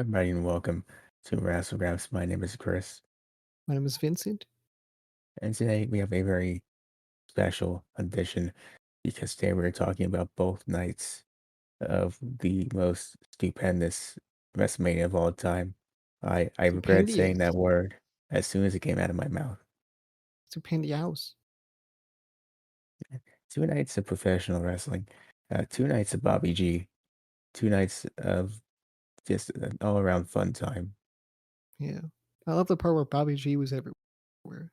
Everybody, and welcome to Wrassle Graps. My name is Chris, My name is Vincent. and today we have a very special edition because today we're talking about both nights of the most stupendous WrestleMania of all time. I regret saying that Stupendious. word as soon as it came out of my mouth. Stupendious. 2 nights of professional wrestling, 2 nights of Bobby G, 2 nights of just an all-around fun time. Yeah. I love the part where Bobby G was everywhere.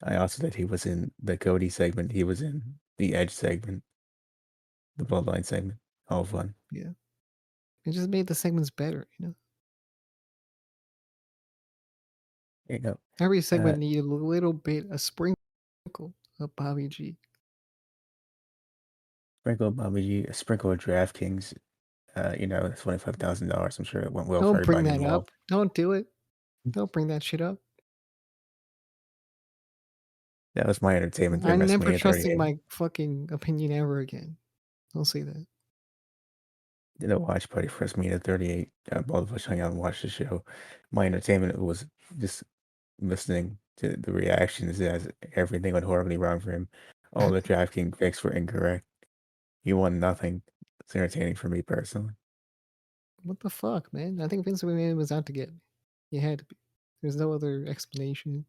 I also that he was in the Cody segment. He was in the Edge segment. The Bloodline segment. All fun. Yeah. It just made the segments better. There you go. Every Uh, segment needed a little bit, a sprinkle of Bobby G. Sprinkle Bobby G, a sprinkle of DraftKings. It's $25,000. I'm sure it went well for Don't bring everybody that up. involved. Don't do it. Don't bring that shit up. That was my entertainment during I'm never WrestleMania trusting 38. my fucking opinion ever again. Don't say that. Did a watch party for WrestleMania 38. Both of us hung out and watched the show. My entertainment was just listening to the reactions as everything went horribly wrong for him. All the DraftKings picks were incorrect. He won nothing. It's entertaining for me personally. What the fuck, man? I think Vince McMahon was out to get me. He had to be. There's no other explanation.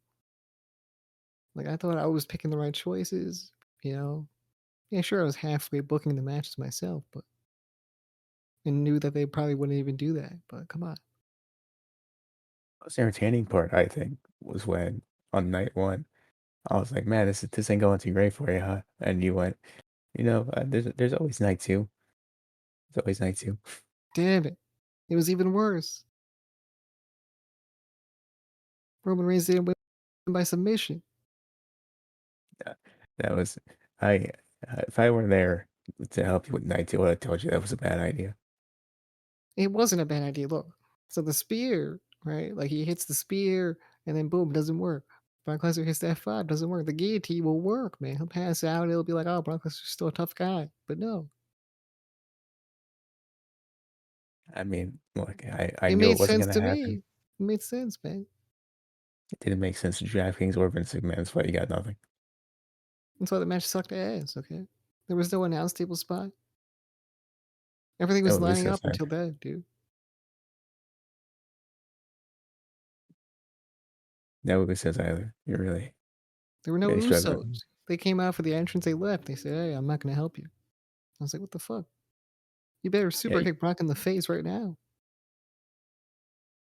Like, I thought I was picking the right choices, you know? Yeah, sure, I was halfway booking the matches myself, but and knew that they probably wouldn't even do that, but come on. Most entertaining part, I think, was when on night one, I was like, "Man, this ain't going too great for you, huh?" And you went, "There's always night two. There's always night two." Damn it. It was even worse. Roman Reigns didn't win by submission. That that was I if I were there to help you with night two, I would have told you that was a bad idea. It wasn't a bad idea, look. So the spear, right? Like, he hits the spear, and then boom, doesn't work. Brock Lesnar hits the F5, doesn't work. The guillotine will work, man. He'll pass out, it'll be like, "Oh, Brock Lesnar's still a tough guy." But no. I mean, look, I It knew made it wasn't sense gonna to me. happen. It made sense, man. It didn't make sense to DraftKings or Vince McMahon. That's why you got nothing. That's why the match sucked ass, okay? There was no announce table spot. Everything No was lining Usos up until either. then, dude. No Usos either. You're really, There were no really Usos. struggling. They came out for the entrance, they left. They said, "Hey, I'm not gonna help you." I was like, "What the fuck? You better Yeah, super kick Brock in the face right now."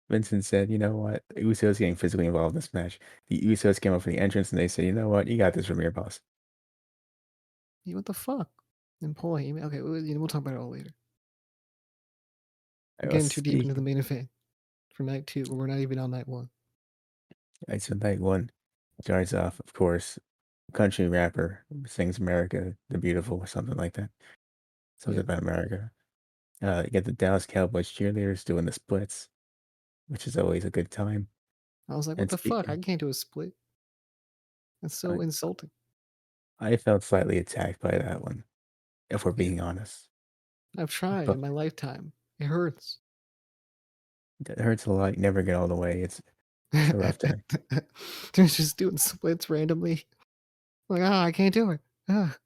Vincent said, "You know what? The Usos getting physically involved in this match." The Usos came up for the entrance and they said, "You know what? You got this from your boss." Yeah, what the fuck? And boy, okay, we'll talk about it all later. I We're was getting too deep into the speaking. main event for night 2, we're not even on night 1. I said night one starts off, of course, country rapper sings America the Beautiful or something like that. Something Yeah. about America. You get the Dallas Cowboys cheerleaders doing the splits, which is always a good time. I was like, "What And the fuck? I speaking, can't do a split." That's so I, insulting. I felt slightly attacked by that one, if we're Yeah. being honest. I've tried But in my lifetime. It hurts. it hurts a lot. You never get all the way. It's a rough time. They're just doing splits randomly. Like, "Ah, I can't do it. Ah."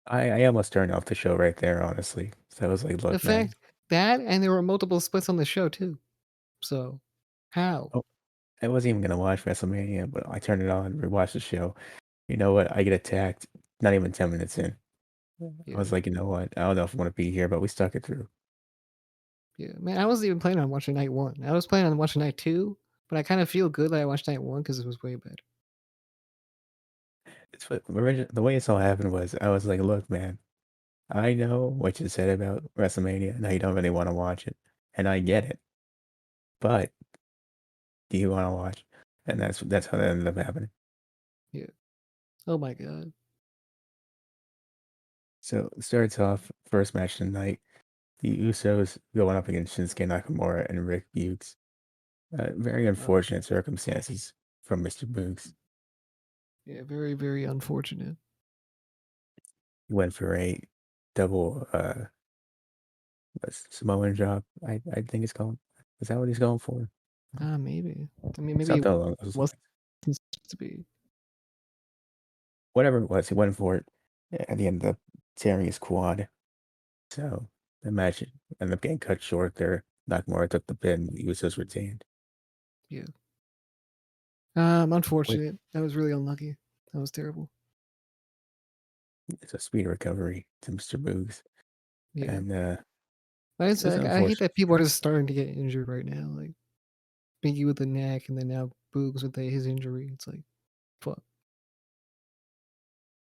I almost turned off the show right there, honestly. So I was like, The look, man. fact that and there were multiple splits on the show too. So, how? Oh, I wasn't even gonna watch WrestleMania, but I turned it on, rewatched the show. You know what? I get attacked not even 10 minutes in. I Yeah, was like, "You know what? I don't know if I wanna be here," but we stuck it through. yeah. Man, I wasn't even planning on watching night 1. I was planning on watching night 2, but I kinda feel good that I watched night 1 because it was way better. It's what the way this all happened was I was like, "Look, man, I know what you said about WrestleMania and how you don't really wanna watch it, and I get it, but do you wanna watch?" And that's how that ended up happening. Yeah. Oh my god. So, it starts off, first match of the night, the Usos going up against Shinsuke Nakamura and Rick Bukes. Very Oh, unfortunate circumstances from Mr. Bukes. yeah, very, very unfortunate. He went for a double, a Samoan drop. I think it's called. Is that what he's going for? Ah, maybe. I mean, maybe it Something along those wasn't lines. supposed to be. Whatever it was, he went for it, and he ended up tearing his quad. So the match ended up getting cut short there. Nakamura took the pin. He was just retained. Yeah. Quick, Unfortunate. That was really unlucky. That was terrible. it's a speedy recovery to Mr. Boogs. Yeah. And It's it's like I hate unfortunate. that people are just starting to get injured right now. Like Biggie with the neck, and then now Boogs with his injury. It's like fuck.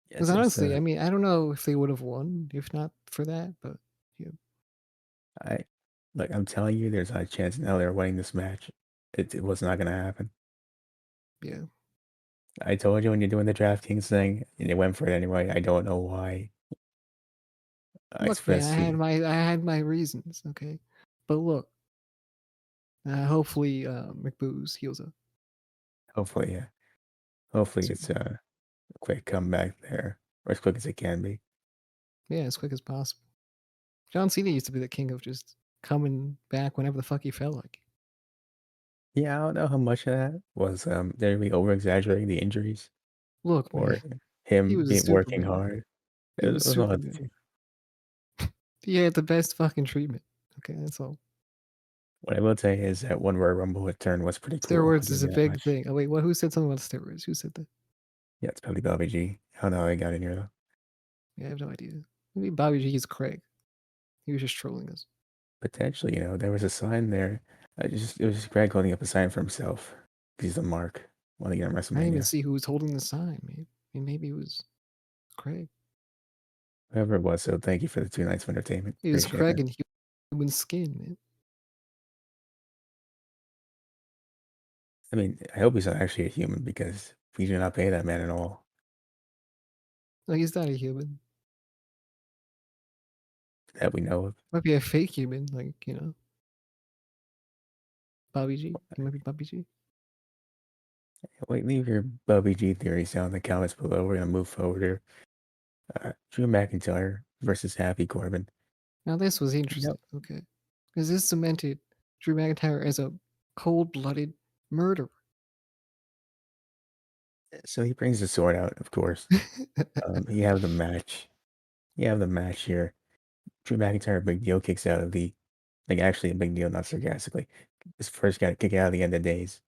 Because Yes, it's honestly, I mean, I don't know if they would have won if not for that, but yeah, I like I'm telling you, there's a chance now they're winning this match. It was not gonna happen. yeah. I told you when you're doing the DraftKings thing, and they went for it anyway. I don't know why. Look, man, Especially, I had my reasons, okay, but look, hopefully, McBooze heals up. hopefully, yeah. Hopefully, So, it's a quick comeback there, or as quick as it can be. yeah, as quick as possible. John Cena used to be the king of just coming back whenever the fuck he felt like. Yeah, I don't know how much of that was they're really over exaggerating the injuries Look, or man, he him was a being working Superman. hard. He It was was all the Superman. two. He had the best fucking treatment. Okay, that's all. What I will say is that one Royal Rumble return was pretty cool. I'll Steroids give is a you that big much. thing. Oh wait, what? Who said something about steroids? Who said that? Yeah, it's probably Bobby G. I don't know how I got in here though. Yeah, I have no idea. Maybe Bobby G is Craig. He was just trolling us. Potentially, there was a sign there. It was just Greg holding up a sign for himself. He's the mark. Want to get on I didn't even WrestleMania. see who was holding the sign. Maybe it was Craig. Whoever it was, so thank you for the 2 nights of entertainment. It was Appreciate Craig it. in human skin, man. I mean, I hope he's not actually a human because we do not pay that man at all No, he's not a human. that we know of. Might be a fake human, like Bobby G. He might be Bobby G. Wait, leave your Bobby G theories down in the comments below. We're gonna move forward here. Drew McIntyre versus Happy Corbin. Now this was Yep. interesting, okay? Because this cemented Drew McIntyre as a cold-blooded murderer. So he brings the sword out, of course. You have the match. You have the match here. Drew McIntyre, big deal, kicks out of the like actually a big deal, not sarcastically. His first guy to kick out of the end of days.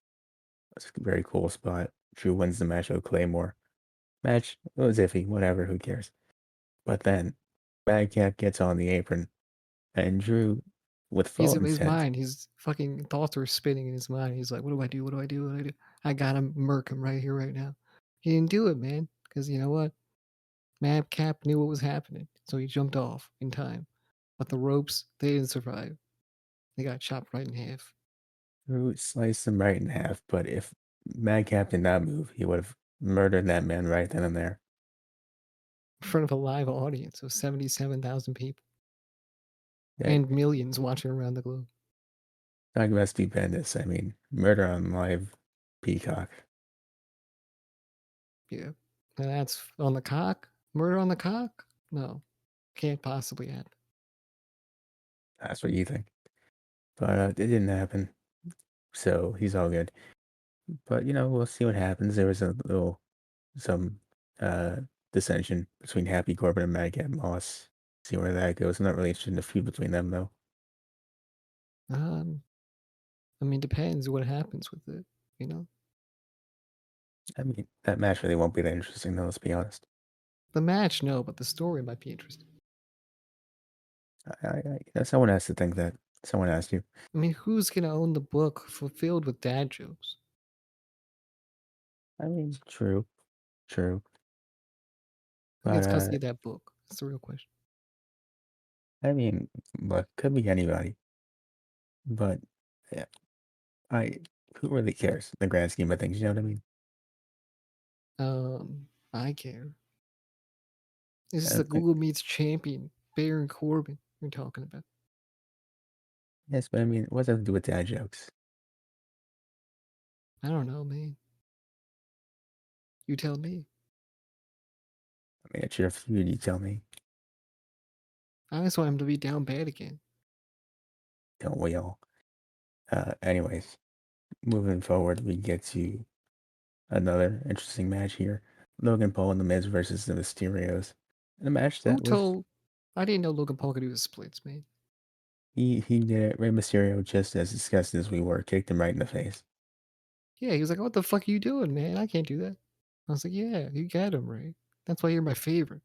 That's a very cool spot. Drew wins the match with Claymore. Match, it was iffy, whatever, who cares? But then Madcap gets on the apron, and Drew, with He's full in his intent, mind. His fucking thoughts are spinning in his mind. He's like, "What do I do? What do I do? What do I do? I gotta murk him right here, right now." He didn't do it, man, because you know what? Madcap knew what was happening, so he jumped off in time. But the ropes, they didn't survive. They got chopped right in half Drew sliced him right in half. But if Madcap did not move, he would have murdered that man right then and there. in front of a live audience of 77,000 people That, and millions watching around the globe. talking about Stupendous, I mean, murder on live Peacock. Yeah. And that's on the cock? Murder on the cock? No, can't possibly happen. That's what you think. But it didn't happen. So he's all good. But we'll see what happens. There was some uh dissension between Happy Corbin and Madcap Moss. See where that goes. I'm not really interested in the feud between them though. Um, I mean, depends what happens with it, you know? I mean, that match really won't be that interesting though, let's be honest. The match, no, but the story might be interesting. Someone has to think that. Someone has to. I mean, who's gonna own the book fulfilled with dad jokes? I mean, true, true. Who But gets custody of that book? That's the real question. I mean, look, could be anybody. But yeah, I who really cares in the grand scheme of things, you know what I mean? I care. This is Uh, the Google Meets champion, Baron Corbin, we're talking about. yes, but I mean, what does that have to do with dad jokes? I don't know, man. You tell me. I mean, it's your feud, you tell me. I just want him to be down bad again. don't we all? Anyways, moving forward, we get to another interesting match here. Logan Paul and The Miz versus the Mysterios. In a match Who that was told I didn't know Logan Paul could do the splits, man. he did it. Rey Mysterio, just as disgusted as we were, kicked him right in the face. Yeah, he was like, "What the fuck are you doing, man? I can't do that." I was like, "Yeah, you got him, right? That's why you're my favorite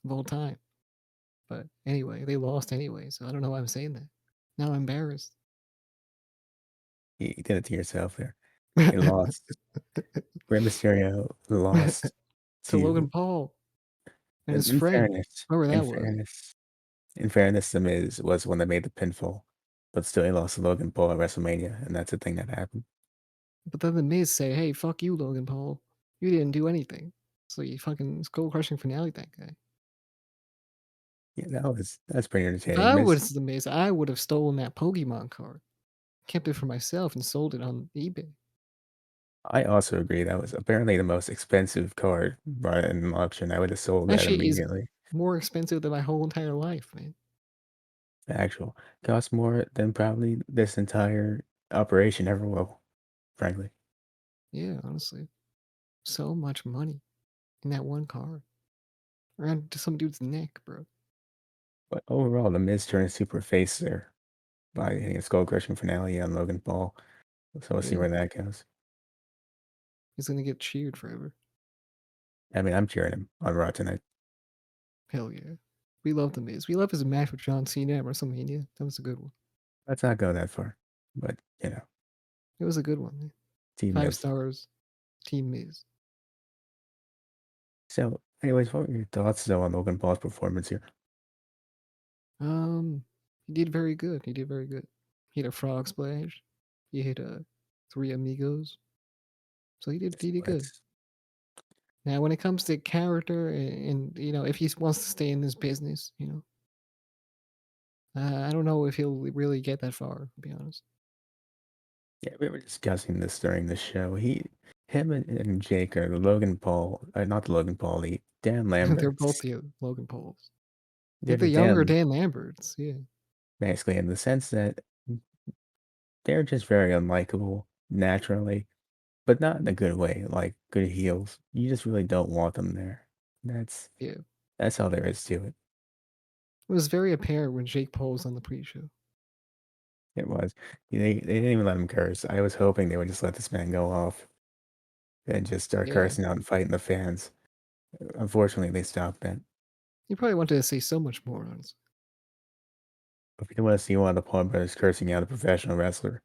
of all time." But anyway, they lost anyway, so I don't know why I'm saying that. Now I'm embarrassed. You did it to yourself there. He lost. Rey Mysterio lost To to. Logan Paul and his In friend, fairness, whoever in that was. fairness, in fairness, The Miz was the one that made the pinfall, but still he lost to Logan Paul at WrestleMania, and that's the thing that happened. But then the Miz say, "Hey, fuck you, Logan Paul. You didn't do anything." So you fucking skull crushing finale that guy. Yeah, that's pretty If entertaining. I Miz, was the Miz, I would have stolen that Pokemon card, kept it for myself, and sold it on eBay. I also agree that was apparently the most expensive card brought in an auction. I would have sold That that shit is immediately. more expensive than my whole entire life, man. Actual cost more than probably this entire operation ever will, frankly. Yeah, honestly. So much money in that one card. Around to some dude's neck, bro. But overall, the Miz turned super face there by hitting a skull crushing finale on Logan Paul. So we'll see Yeah. where that goes. He's gonna get cheered forever. I mean, I'm cheering him on Raw tonight. Hell yeah. We love the Miz. We love his match with John Cena at WrestleMania. That was a good one. Let's not go that far, but It was a good one, man. Team 5 Miz. stars, Team Miz. So, anyways, what were your thoughts though on Logan Paul's performance here? He did very good. He did very good. He hit a frog splash. He hit a three amigos. So he did good. Let's Now, when it comes to character if he wants to stay in this business, I don't know if he'll really get that far. To be honest, Yeah, we were discussing this during the show. Him and Jake are the Logan Paul, not the Logan Paul, the Dan they're both Lamberts. the Logan Pauls. They're They're the the younger Dan, Dan Lamberts. Yeah, basically, in the sense that they're just very unlikable naturally, but not in a good way, like good heels. You just really don't want them there. That's yeah. that's all there is to it. It was very apparent when Jake Paul was on the pre-show. It was. They didn't even let him curse. I was hoping they would just let this man go off and just start Yeah, cursing out and fighting the fans. Unfortunately, they stopped that. he probably wanted to say so much more. Honestly, If you want to see one of the Paul brothers cursing out a professional wrestler,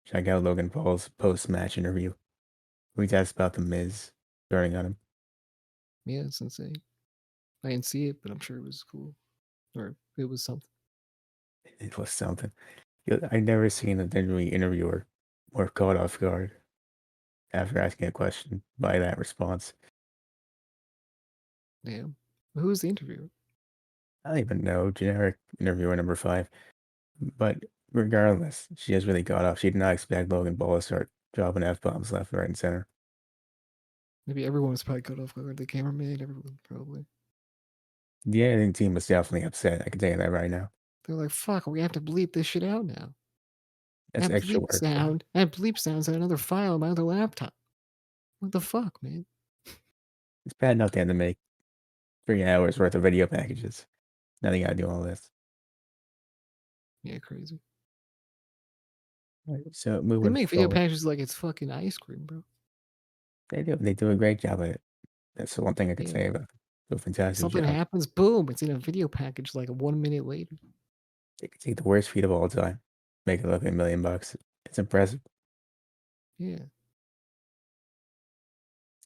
check out Logan Paul's post-match interview. We asked about the Miz turning on him. yeah, it's insane. I didn't see it, but I'm sure it was cool, or it was something. It was something. I never seen a WWE interviewer more caught off guard after asking a question by that response. Damn. Who was the interviewer? I don't even know, generic interviewer number 5. But regardless, she just really got off. She did not expect Logan Paul to start dropping F-bombs left, right, and center. Maybe everyone was probably cut off guard. The cameraman, everyone probably. The editing team was definitely upset. I can tell you that right now. They're like, "Fuck, we have to bleep this shit out now." That's extra work for them. That bleep sounds in another file on my other laptop. What the fuck, man? It's bad enough they had to make 3 hours worth of video packages. Now they gotta do all this. Yeah, crazy. Right, so They moving make video forward, packages like it's fucking ice cream, bro. they do a great job at it. That's the one thing I could Yeah. say about them. Do a fantastic Something job. happens, boom, it's in a video package like 1 minute later. They could take the worst feat of all time, make it look like $1 million. It's impressive. Yeah.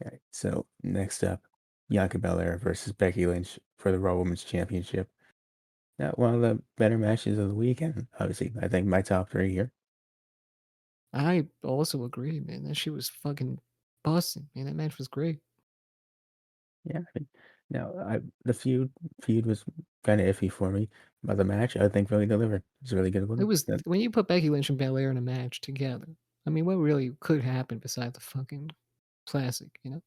All right, so next up, Bianca Belair versus Becky Lynch for the Raw Women's Championship. Now, one of the better matches of the weekend, obviously. I think my top 3 here. I also agree, man. That shit was fucking busting, man. That match was great. Yeah, I mean, now the feud was kind of iffy for me, but the match I think really delivered. It's a really good It one. was when you put Becky Lynch and Belair in a match together. I mean, what really could happen besides the fucking classic, you know?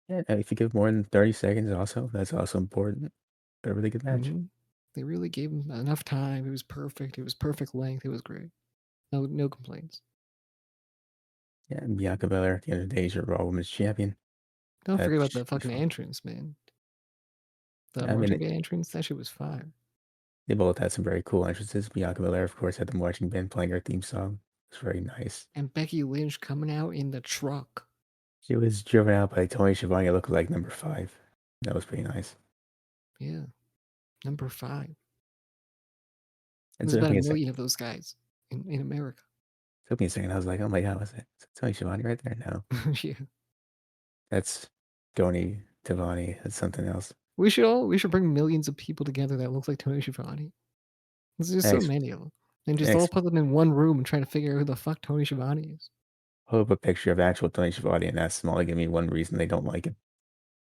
Yeah, if you give more than 30 seconds, also that's also important. A really good match. Mhm. They really gave him enough time. It was perfect. It was perfect length. It was great. No complaints. Yeah, and Bianca Belair at the end of the day is your Raw Women's Champion. Don't That forget about the should be fucking fun. entrance, man. The I mean, marching band entrance, that shit was fire. they both had some very cool entrances. Bianca Belair, of course, had the marching band playing her theme song. It's very nice. And Becky Lynch coming out in the truck. She was driven out by Tony Schiavone, looked like number 5. That was pretty nice. Yeah, number 5. It There's took about a me a second. million of those guys in America. Took me a second. I was like, oh my God, was it Tony Schiavone right there? No, Yeah. that's Goni Tavani. That's something else. We should bring millions of people together that look like Tony Schiavone. There's just so Next, many of them. And just all next, put them in one room and try to figure out who the fuck Tony Schiavone is. hold up a picture of actual Tony Schiavone and ask them all to give me one reason they don't like it.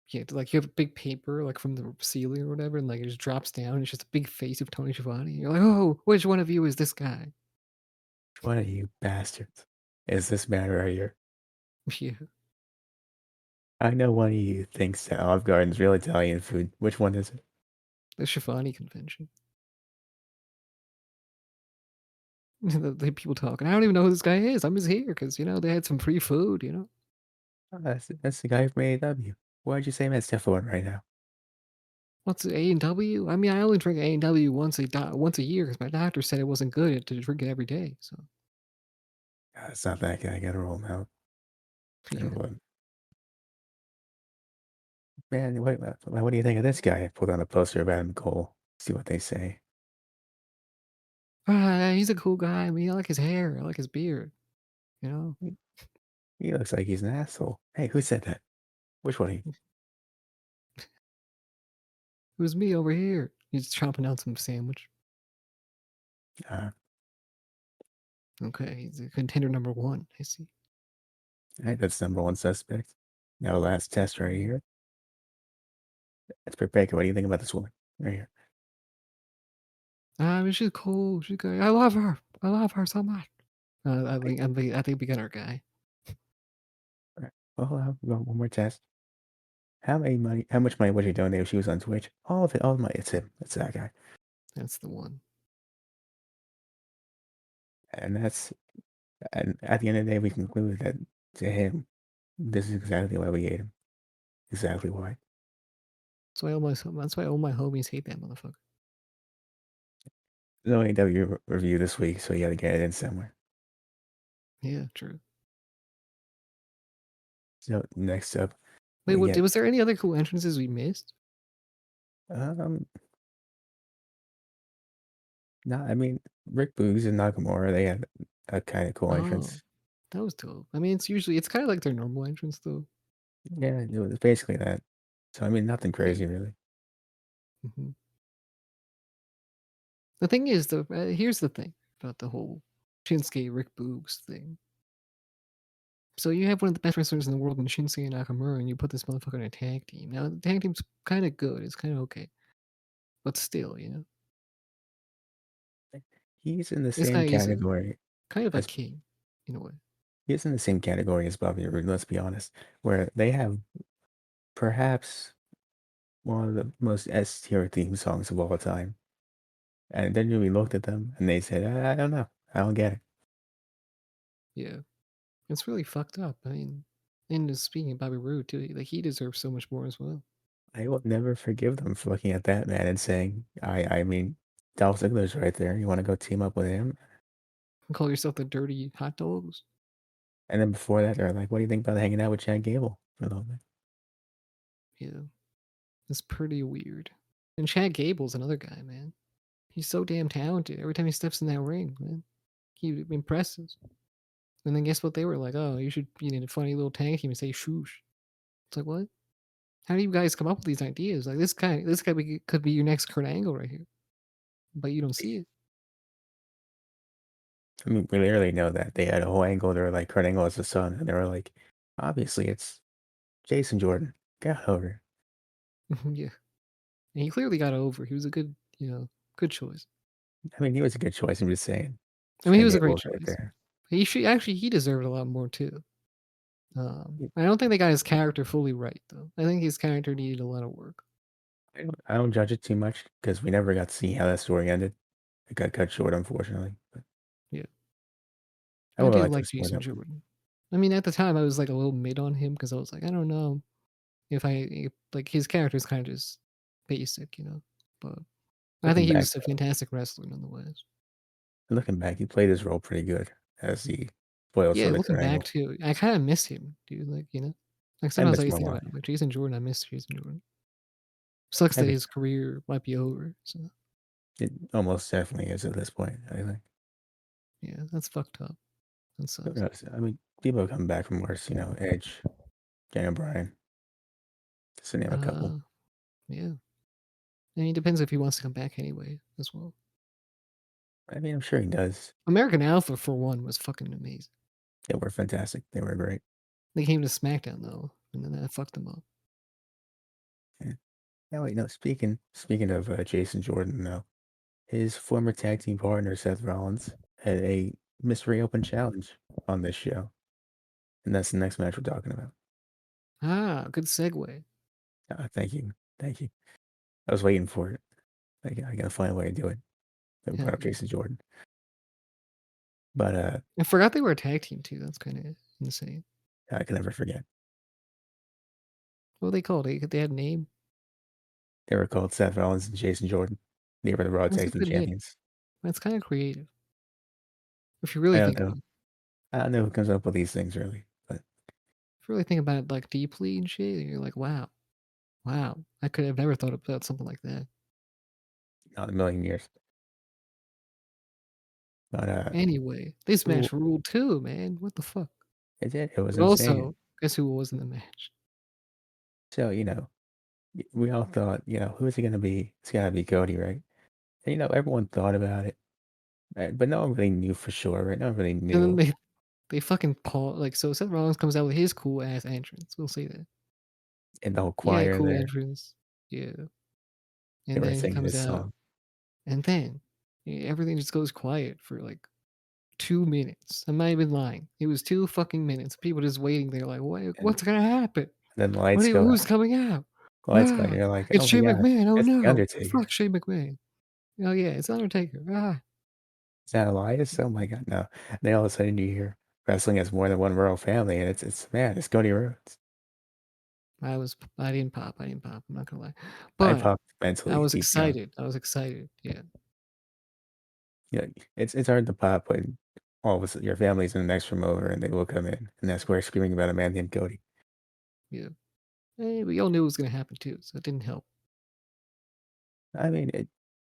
Yeah, like you have a big paper like from the ceiling or whatever, and like it just drops down. And it's just a big face of Tony Schiavone. You're like, oh, which one of you is this guy? Which one of you bastards is this man right here? Yeah, I know one of you thinks that Olive Garden's real Italian food. Which one is it? the Schiavone convention. The people talking. I don't even know who this guy is. I'm just here because they had some free food. Oh, that's the guy from AEW. Why'd you say him at Steph Owen right now? What's A&W? I mean, I only drink A&W once a year because my doctor said it wasn't good to drink it every day. So It's not that guy. I gotta roll him out. yeah. And what, man, what do you think of this guy? I pulled on a poster of Adam Cole. See what they say. He's a cool guy. I mean, I like his hair. I like his beard. You know, He, he looks like he's an asshole. Hey, who said that? Which one of you? it was me over here. He's chomping down some sandwich. Uh, Okay, he's a contender number one. I see. all right, that's number one suspect. Now, last test right here. That's Britt Baker. What do you think about this woman right here? I mean, she's cool. She's good. I love her. I love her so much. Hey, I think beginner guy. all right, well, one more test. How much money would you donate if she was on Twitch? All of it, all the money. It's him. It's that guy. That's the one. And and at the end of the day, we conclude that to him, this is exactly why we hate him. Exactly why. That's why all my homies hate that motherfucker. No AEW review this week, so you got to get it in somewhere. Yeah, true. So next up, Wait, we get was there any other cool entrances we missed? um. No, I mean Rick Boogs and Nakamura. They had a kind of cool Oh, entrance. that was dope. I mean, it's kind of like their normal entrance though. Yeah, it was basically that. So I mean, nothing Yeah. crazy really. hmm The thing is, though, here's the thing about the whole Shinsuke Rick Boogs thing. So you have one of the best wrestlers in the world in Shinsuke Nakamura, and you put this motherfucker in a tag team. Now the tag team's kind of good. It's kind of okay, but still. He's in the This same guy is category kind of a as king in a way. he's in the same category as Bobby Roode. Let's be honest, where they have perhaps one of the most S tier theme songs of all time. And then we looked at them and they said, I don't know. I don't get it. Yeah, it's really fucked up. I mean, and speaking of Bobby Roode too, like he deserves so much more as well. I will never forgive them for looking at that man and saying, I mean, Dolph Ziggler's right there. You want to go team up with him? You call yourself the dirty hot dogs? And then before that, they're like, what do you think about hanging out with Chad Gable for a little bit? Yeah, it's pretty weird. And Chad Gable's another guy, man. He's so damn talented. Every time he steps in that ring, man, he impresses. And then guess what? They were like, "Oh, you should be in a funny little tag team and say shoosh." It's like, what? How do you guys come up with these ideas? Like could be your next Kurt Angle right here, but you don't see it. I mean, we literally know that. They had a whole angle. They were like, Kurt Angle is the son. And they were like, obviously, it's Jason Jordan. Get over. Yeah, and he clearly got over. He was a good choice. I mean, he was a good choice. I'm just saying. I mean, he Chad was a great Gable's right choice. there. He deserved a lot more too. I don't think they got his character fully right though. I think his character needed a lot of work. I don't judge it too much because we never got to see how that story ended. It got cut short, unfortunately. But Yeah. I I would do like to like see more Jason of that. Jordan. I mean, at the time, I was, like, a little mid on him because I was like, "I don't know if like, his character is kinda just basic, you know?" But I think Looking he back, was a fantastic wrestler nonetheless. looking back, he played his role pretty good as the foils Yeah, for the looking Kurt back Angle. too, I kinda miss him, dude, like, you know? Like, I sometimes I miss him just a think lot. about him, like, Jason Jordan, I miss Jason Jordan. Sucks I that miss his career might be over, so, it almost definitely is at this point, I think. yeah, that's fucked up. That Who sucks. knows? I mean, people come back from worse, Edge, Daniel Bryan, just to name a couple. Uh, yeah. I mean, it depends if he wants to come back anyway, as well. I mean, I'm sure he does. American Alpha, for one, was fucking amazing. They were fantastic. They were great. They came to SmackDown, though, and then that fucked them up. Yeah. Now, wait, no, speaking of Jason Jordan, though, his former tag team partner, Seth Rollins, had a mystery open challenge on this show. And that's the next match we're talking about. Ah, good segue. Thank you. Thank you. I was waiting for it. I gotta find a way to do it. I brought Hell up yeah. Jason Jordan. But I forgot they were a tag team, too, that's kinda insane. I can never forget. What were they called? They had a name? They were called Seth Rollins and Jason Jordan. They were the Raw That's a Tag Team good name. Champions. That's kinda creative, if you I really don't think know. about it. I don't know who comes up with these things really, but If you really think about it, like, deeply and shit, you're like, "Wow. Wow. I could have never thought about something like that." not in a million years. But Anyway, this who match ruled too, man. What the fuck? it did. It was But insane. also, guess who was in the match? So, we all thought, who is it gonna be? It's gotta be Cody, right? And everyone thought about it, right? But no one really knew for sure, right? No one really And then knew. they fucking like, so Seth Rollins comes out with his cool ass entrance. We'll say that. And the whole He had a choir cool there, entrance. Yeah. they And were then he singing comes his out, song. and then everything just goes quiet for like 2 minutes. I'm not even lying. It was 2 fucking minutes. People just waiting there like, And What's gonna happen? then the lights go Who's out. coming out? The lights go out, and Ah, you're like, it's "Oh my Shane god, McMahon. Oh it's The no. Fuck Undertaker." Shane McMahon. Oh yeah, it's Undertaker. Ah. Is that Elias? Oh my god, no. And then all of a sudden you hear wrestling has more than one royal family, and it's Cody Rhodes. I didn't pop. I didn't pop. I'm not gonna lie. I But popped I mentally was deep down. excited. I was excited. Yeah. Yeah, it's hard to pop when all of a sudden your family's in the next room over and they will come in, and that's where screaming about a man named Cody. Yeah. We all knew it was gonna happen too, so it didn't help. I mean,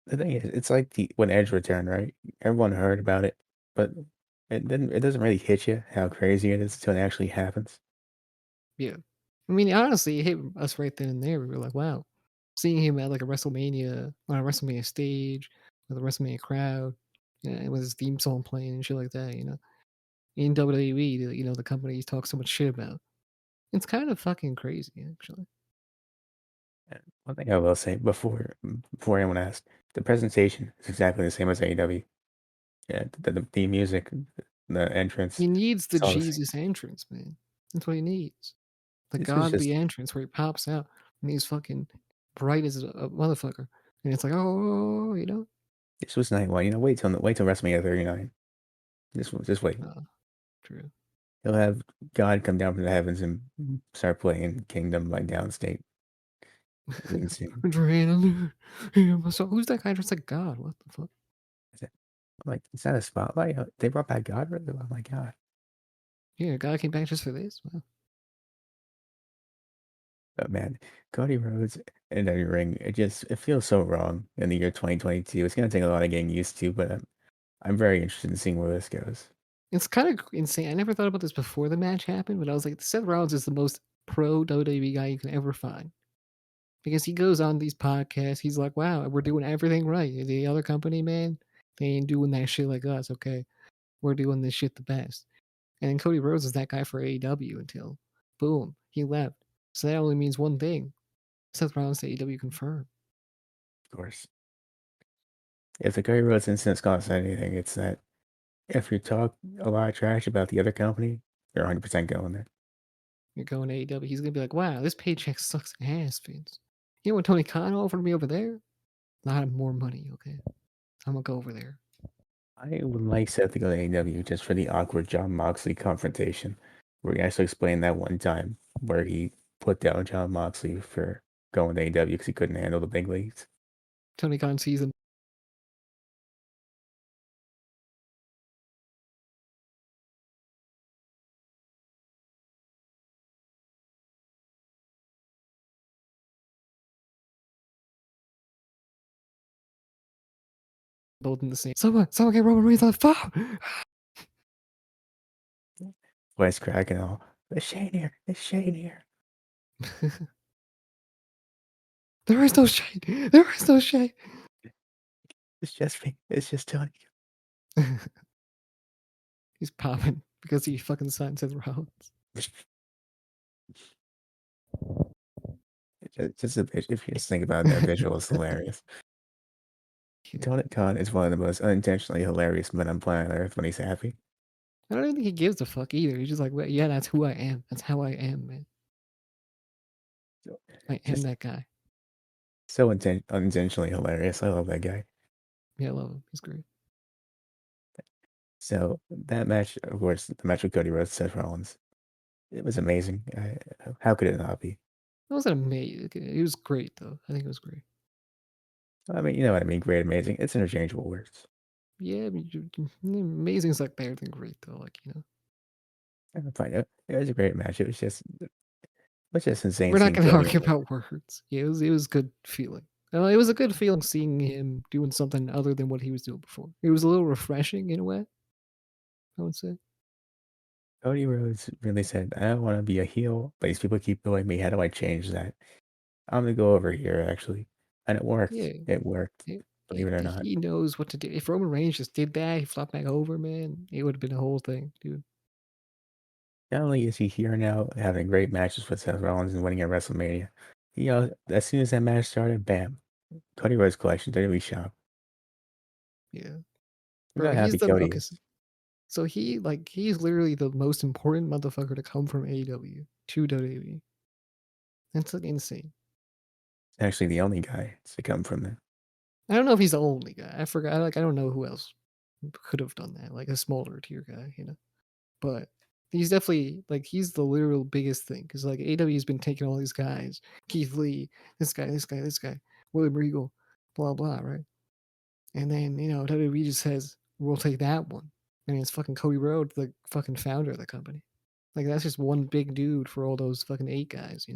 the thing is, it's like when Edge returned, right? Everyone heard about it, but it doesn't really hit you how crazy it is until it actually happens. Yeah. I mean, honestly, it hit us right then and there. We were like, wow. Seeing him at like a WrestleMania on a WrestleMania stage with a WrestleMania crowd, and with his theme song playing and shit like that, in WWE, the company he talks so much shit about. It's kind of fucking crazy, actually. And one thing I will say before anyone asks, the presentation is exactly the same as AEW. Yeah, the music, the entrance, He needs the it's all the same. Jesus entrance, man. That's what he needs. The This was godly just entrance where he pops out and he's fucking bright as a motherfucker. And it's like, oh, this was night one. Wait till WrestleMania 39. Just wait. uh, true. He'll have God come down from the heavens and start playing Kingdom by Downstate. It'll be insane. Adrenaline. So who's that guy dressed like God? What the fuck? Is it- I'm like, is that a spotlight? They brought back God, really? Oh my God. Yeah, God came back just for this? Wow. But man, Cody Rhodes in a ring, it feels so wrong in the year 2022. It's gonna take a lot of getting used to, but I'm very interested in seeing where this goes. It's kind of insane. I never thought about this before the match happened, but I was like, Seth Rollins is the most pro WWE guy you can ever find. Because he goes on these podcasts, he's like, wow, we're doing everything right. The other company, man, they ain't doing that shit like us, okay? We're doing this shit the best. And then Cody Rhodes is that guy for AEW until boom, he left. So that only means one thing. Seth Rollins to AEW confirmed. Of course. If the Cody Rhodes incident's cost anything, it's that if you talk a lot of trash about the other company, you're 100% going there. You're going to AEW. He's gonna be like, wow, this paycheck sucks ass, Vince. You know what Tony Khan offered me over there? Not more money, okay? I'm gonna go over there. I would like Seth to go to AEW just for the awkward John Moxley confrontation, where he actually explained that one time where he put down John Moxley for going to AEW because he couldn't handle the big leagues. Tony Khan season both in the same. Someone get Roman Reigns on the phone. Wes cracking all, there's Shane here, there's Shane here. There is no shade. There is no shade. It's just me, it's just Tony. He's popping because he fucking signed Seth Rollins. Just if you just think about that visual, it's hilarious. Yeah. Tony Khan is one of the most unintentionally hilarious men on planet Earth when he's happy. I don't even think he gives a fuck either. He's just like, well, yeah, that's who I am. That's how I am, man. So, I am just that guy. so unintentionally hilarious. I love that guy. Yeah, I love him. He's great. So that match, of course, the match with Cody Rhodes, Seth Rollins, it was amazing. How could it not be? It wasn't amazing. It was great though. I think it was great. I mean, you know what I mean. Great, amazing. It's interchangeable words. Yeah, I mean, amazing is like better than great though. Like Fine. It was a great match. It was just insane we're not seeing gonna Cody. argue about words. Yeah, it was good feeling. It was a good feeling seeing him doing something other than what he was doing before. It was a little refreshing in a way, I would say. Cody Rhodes really said, "I don't want to be a heel, but these people keep booing me. How do I change that? I'm gonna go over here, actually," and it worked. Yeah, It worked. Believe it or not. he knows what to do. If Roman Reigns just did that, he flopped back over, man, it would have been a whole thing, dude. Not only is he here now, having great matches with Seth Rollins and winning at WrestleMania, as soon as that match started, bam, Cody Rhodes collection, WWE shop. Yeah, Look bro, how he's happy the Cody okay. is. So he's literally the most important motherfucker to come from AEW to WWE. That's like insane. Actually, the only guy to come from there. I don't know if he's the only guy. I forgot. Like I don't know who else could have done that. Like a smaller tier guy. But he's definitely like he's the literal biggest thing because like AEW's been taking all these guys, Keith Lee, this guy, William Regal, blah blah, right? And then WWE just says we'll take that one, and it's fucking Cody Rhodes, the fucking founder of the company. Like that's just one big dude for all those fucking 8 guys.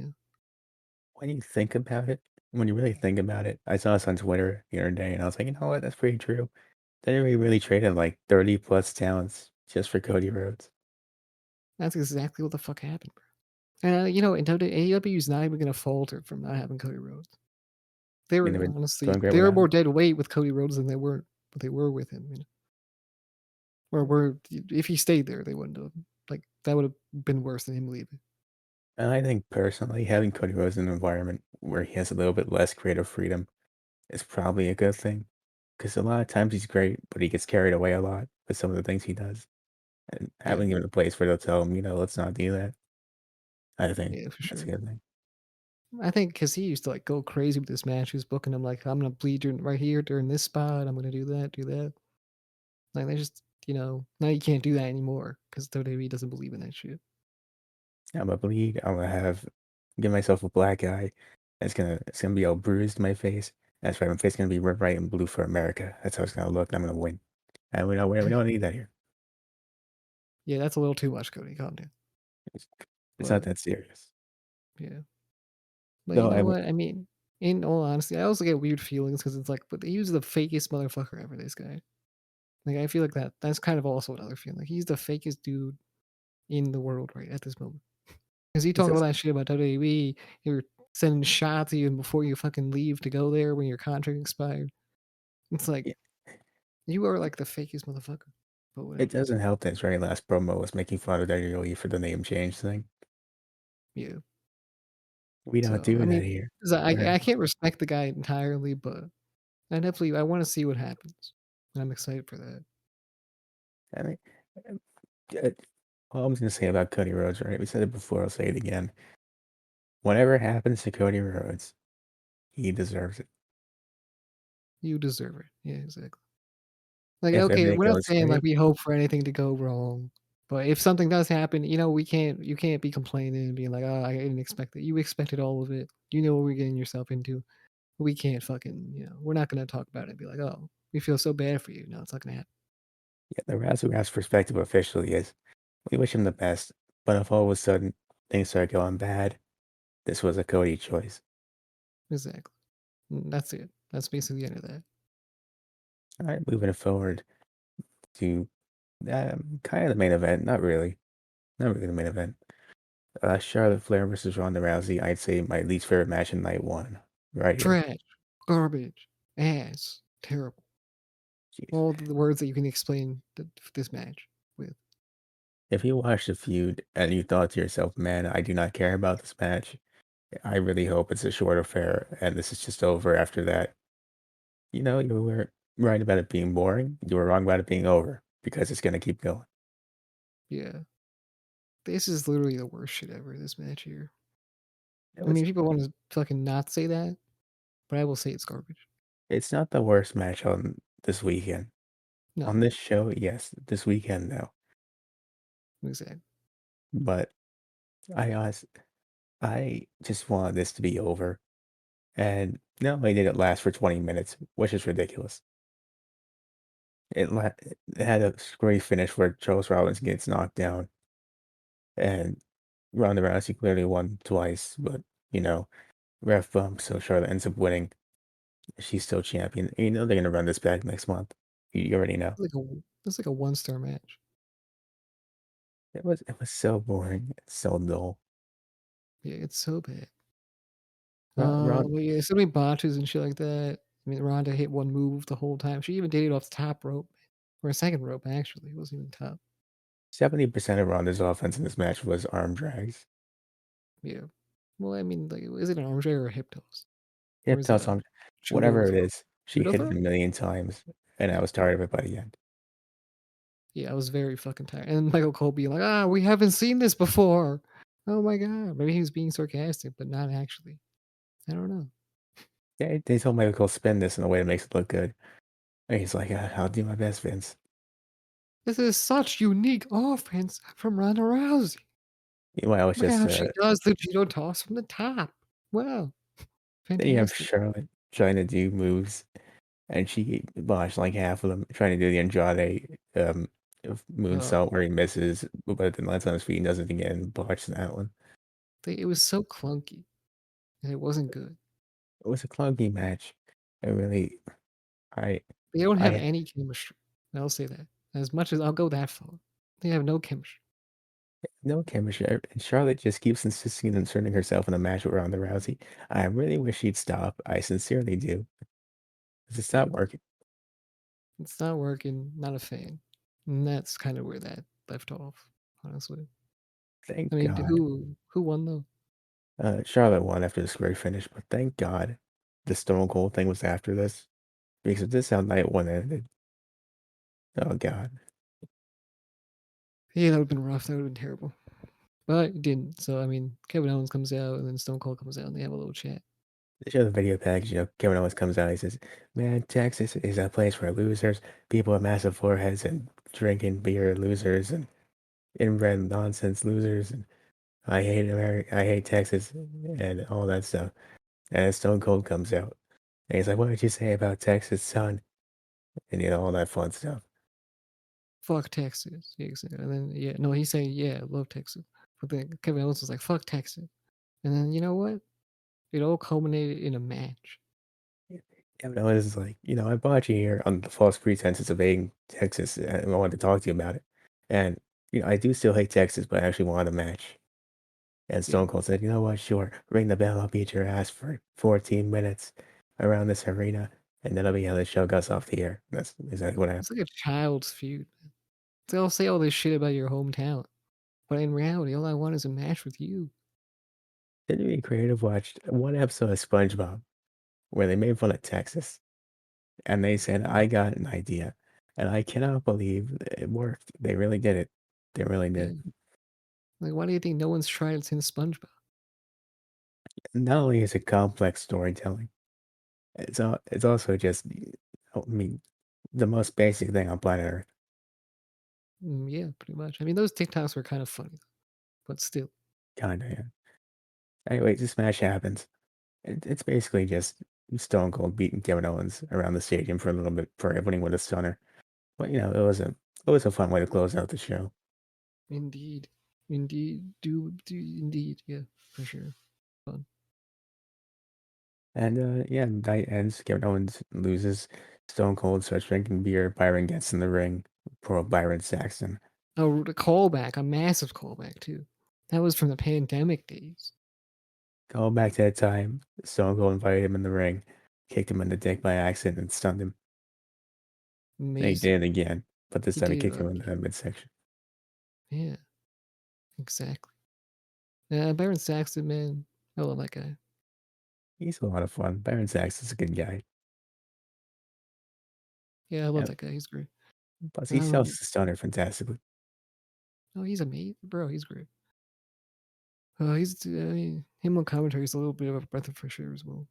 When you think about it, when you really think about it, I saw this on Twitter the other day, and I was like, you know what, that's pretty true. WWE really traded like 30 plus talents just for Cody Rhodes. That's exactly what the fuck happened, bro. And and AEW's not even gonna falter from not having Cody Rhodes. They I mean, were they've been honestly doing great they were without more him. dead weight with Cody Rhodes than they were with him. Or were if he stayed there, they wouldn't have. Like that would have been worse than him leaving. And I think personally, having Cody Rhodes in an environment where he has a little bit less creative freedom is probably a good thing. Because a lot of times he's great, but he gets carried away a lot with some of the things he does. And Yeah, having him in a place where they'll tell him, let's not do that, I think yeah, for that's a sure. good thing. I think because he used to like go crazy with this match. He was booking him like, I'm gonna bleed right here during this spot. I'm gonna do that, do that. Like they just, now you can't do that anymore because WWE doesn't believe in that shit. I'm gonna bleed. I'm gonna give myself a black eye. It's gonna be all bruised in my face. That's right. My face is gonna be red, white, and blue for America. That's how it's gonna look. And I'm gonna win. And we don't need that here. Yeah, that's a little too much, Cody. Calm down. It's, it's not But that serious. yeah, but you So know I mean, what? I mean, in all honesty, I also get weird feelings because it's like, but he was the fakest motherfucker ever. This guy. Like I feel like that's kind of also another feeling. Like he's the fakest dude in the world right at this moment. Because you it's talk all just, that shit about WWE, you're sending shots even before you fucking leave to go there when your contract expired. It's like yeah, you are like the fakest motherfucker. But it whatever. doesn't help that his very last promo was making fun of WWE for the name change thing. Yeah. We don't So do I that mean, here. 'cause We're, I can't respect the guy entirely, but I want to see what happens. And I'm excited for that. I mean, uh, all I'm gonna say about Cody Rhodes, right? We said it before. I'll say it again. Whatever happens to Cody Rhodes, he deserves it. You deserve it. Yeah, exactly. Like, If okay, everything we're not goes saying, like, great, we hope for anything to go wrong, but if something does happen, we can't you can't be complaining and being like, "Oh, I didn't expect it." You expected all of it. You know what we're getting yourself into. We can't fucking, we're not gonna talk about it and be like, "Oh, we feel so bad for you." No, it's not gonna happen. yeah, the Wrassle Graps perspective officially is we wish him the best, but if all of a sudden things start going bad, this was a Cody choice. Exactly. That's it. That's basically the end of that. All right, moving forward to kind of the main event. Not really the main event. Charlotte Flair versus Ronda Rousey. I'd say my least favorite match in night one. Right here. Trash, garbage, ass, terrible. Jeez. All the words that you can explain this match with. If you watched the feud and you thought to yourself, man, I do not care about this match, I really hope it's a short affair and this is just over after that. You know, you were right about it being boring. You were wrong about it being over because it's going to keep going. Yeah. This is literally the worst shit ever, this match here. It I mean, was, people want to fucking not say that, but I will say it's garbage. it's not the worst match on this weekend. On No, this show, yes, this weekend, no. exactly. But I honest, I just wanted this to be over. And no, they did it last for 20 minutes, which is ridiculous. It had a great finish where Charles Rollins gets knocked down and Ronda Rousey clearly won twice, but you know, ref bump, so Charlotte ends up winning. She's still champion. You know they're gonna run this back next month. You already know. It's like a one-star match. It was so boring, it's so dull. Yeah, it's so bad. Ron But yeah, so many botches and shit like that. I mean, Ronda hit one move the whole time. She even did it off the top rope, or a second rope actually. It wasn't even top. 70% of Ronda's offense in this match was arm drags. Yeah. Well, I mean, like, is it an arm drag or a hip toss, or Hip is it toss a on judo whatever it throw? is. She Judo hit it throw? a million times, and I Yeah. was tired of it by the end. Yeah, I was very fucking tired. And Michael Cole being like, "Ah, we haven't seen this before." Oh my god. Maybe he was being sarcastic, but not actually. I don't know. Yeah, they told Michael Cole spin this in a way that makes it look good. And he's like, I'll do my best, Vince. This is such unique offense from Ronda Rousey. Meanwhile, it's Look at just how she does the judo toss from the top. Wow, then you have fantastic. Charlotte trying to do moves, and she botched like half of them, trying to do the Andrade Oh, moonsault where he misses, but then lands on his feet and doesn't again, and botched that one. it was so clunky, and it wasn't good. It was a clunky match. I really, I, They don't have I any chemistry. I'll say that. As much as I'll go that far. They have no chemistry. no chemistry. And Charlotte just keeps insisting on inserting herself in a match with Ronda Rousey. I really wish she'd stop. I sincerely do. 'Cause it's not Yeah. working. It's not working, not a fan. And that's kind of where that left off, honestly. I Thank mean, God. who won though? Charlotte won after this great finish, but thank God the Stone Cold thing was after this. Because if this is how night one ended, oh God. Yeah, that would've been rough. That would've been terrible. But it didn't. So I mean, Kevin Owens comes out and then Stone Cold comes out and they have a little chat. They show the video package, Kevin Owens comes out, he says, man, Texas is a place for losers, people with massive foreheads and drinking beer losers and inbred nonsense losers and I hate America, I hate Texas and all that stuff. And then Stone Cold comes out and he's like, what did you say about Texas, son? And all that fun stuff. Fuck Texas. Yeah, exactly. And then yeah, no, he's saying, yeah, I love Texas. But then Kevin Owens was like, fuck Texas. And then you know what? It all culminated in a match. Kevin Owens is like, I brought you here on the false pretenses of hating Texas, and I wanted to talk to you about it. And, I do still hate Texas, but I actually wanted a match. And Yeah. Stone Cold said, you know what, sure, ring the bell, I'll beat your ass for 14 minutes around this arena, and that'll be how the show goes off the air. That's exactly what happened. It's like a child's feud. They'll say all this shit about your hometown. But in reality, all I want is a match with you. Then me Creative watched one episode of SpongeBob where they made fun of Texas, and they said, I got an idea. And I cannot believe it worked. They really did it. They really Yeah. did. Like, why do you think no one's tried it since SpongeBob? Not only is it complex storytelling, it's also just, I mean, the most basic thing on planet Earth. Yeah, pretty much. I mean, those TikToks were kind of funny, but still. Kinda, yeah. Anyway, this match happens. It's basically just Stone Cold beating Kevin Owens around the stadium for a little bit for winning with a stunner. But, it was a fun way to close out the show. Indeed. Indeed. Indeed. Yeah, for sure. Fun. And, yeah, the night ends, Kevin Owens loses, Stone Cold starts drinking beer, Byron gets in the ring, poor old Byron Saxton. Oh, the callback, a massive callback too. That was from the pandemic days. Going back to that time, Stone Cold invited him in the ring, kicked him in the dick by accident and stunned him. And he Amazing. did it again, but this He time he did it kicked him already. in the midsection. Yeah, exactly. Yeah, Byron Saxton, man. I love that guy. He's a lot of fun. Byron Saxton's a good guy. Yeah, I love Yep. that guy. He's great. Plus, he sells Um, the stunner fantastically. oh, he's amazing, bro. He's great. I mean, him on commentary is a little bit of a breath of fresh air as well.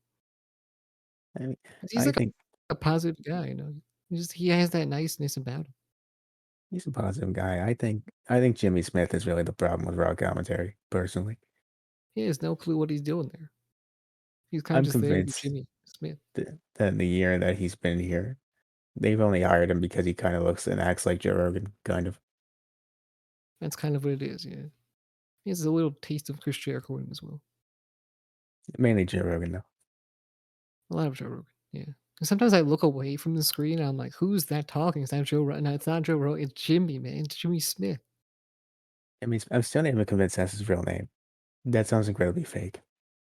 I mean, 'Cause he's I like think a positive guy, you know. He has that niceness about him. he's a positive guy. I think Jimmy Smith is really the problem with Raw commentary, personally. He has no clue what he's doing there. He's kind of I'm just there to be convinced Jimmy Smith. that in the year that he's been here, they've only hired him because he kind of looks and acts like Joe Rogan, kind of. That's kind of what it is. Yeah, he has a little taste of Chris Jericho in him as well. Mainly Joe Rogan, though. A lot of Joe Rogan. Yeah. 'Cause sometimes I look away from the screen and I'm like, "Who's that talking? Is that Joe Rogan?" No, it's not Joe Rogan. It's Jimmy, man. It's Jimmy Smith. I mean, I'm still not even convinced that's his real name. That sounds incredibly fake.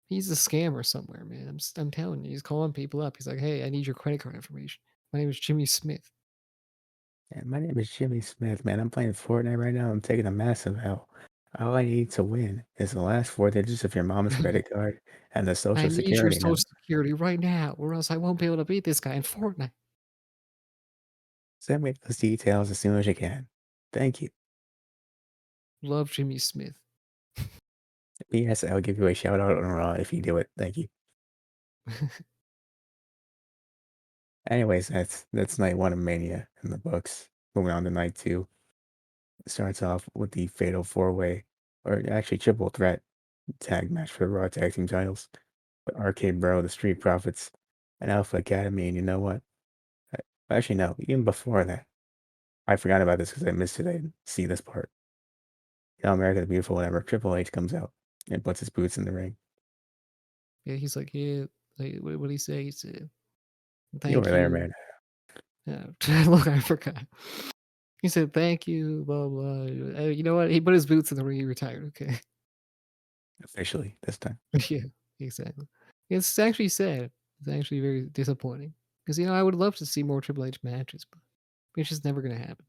He's a scammer somewhere, man. I'm telling you. He's calling people up. He's like, "Hey, I need your credit card information. My name is Jimmy Smith." And my name is Jimmy Smith, man. I'm playing Fortnite right now. I'm taking a massive L. All I need to win is the last four digits of your mom's credit card and the I social need your security social number. security right now, or else I won't be able to beat this guy in Fortnite. Send me those details as soon as you can. Thank you. Love Jimmy Smith. P.S. I'll give you a shout out on Raw if you do it. Thank you. Anyways, that's night one of Mania in the books. Moving on to night two. It starts off with the Fatal Four Way, or actually Triple Threat tag match for the Raw Tag Team titles. With Arcade Bro, the Street Profits, and Alpha Academy. And you know what? Actually, no. Even before that, I forgot about this because I missed it. I didn't see this part. You know, America the Beautiful, whatever. Triple H comes out and puts his boots in the ring. Yeah, he's like, yeah, like, what did he say? He said, You were "Thank there, you." man. Look, I forgot. He said, "Thank you." Blah blah. You know what? He put his boots in the ring. He retired. Okay. Officially this time. Yeah, exactly. It's actually sad. It's actually very disappointing because I would love to see more Triple H matches, but it's just never gonna happen.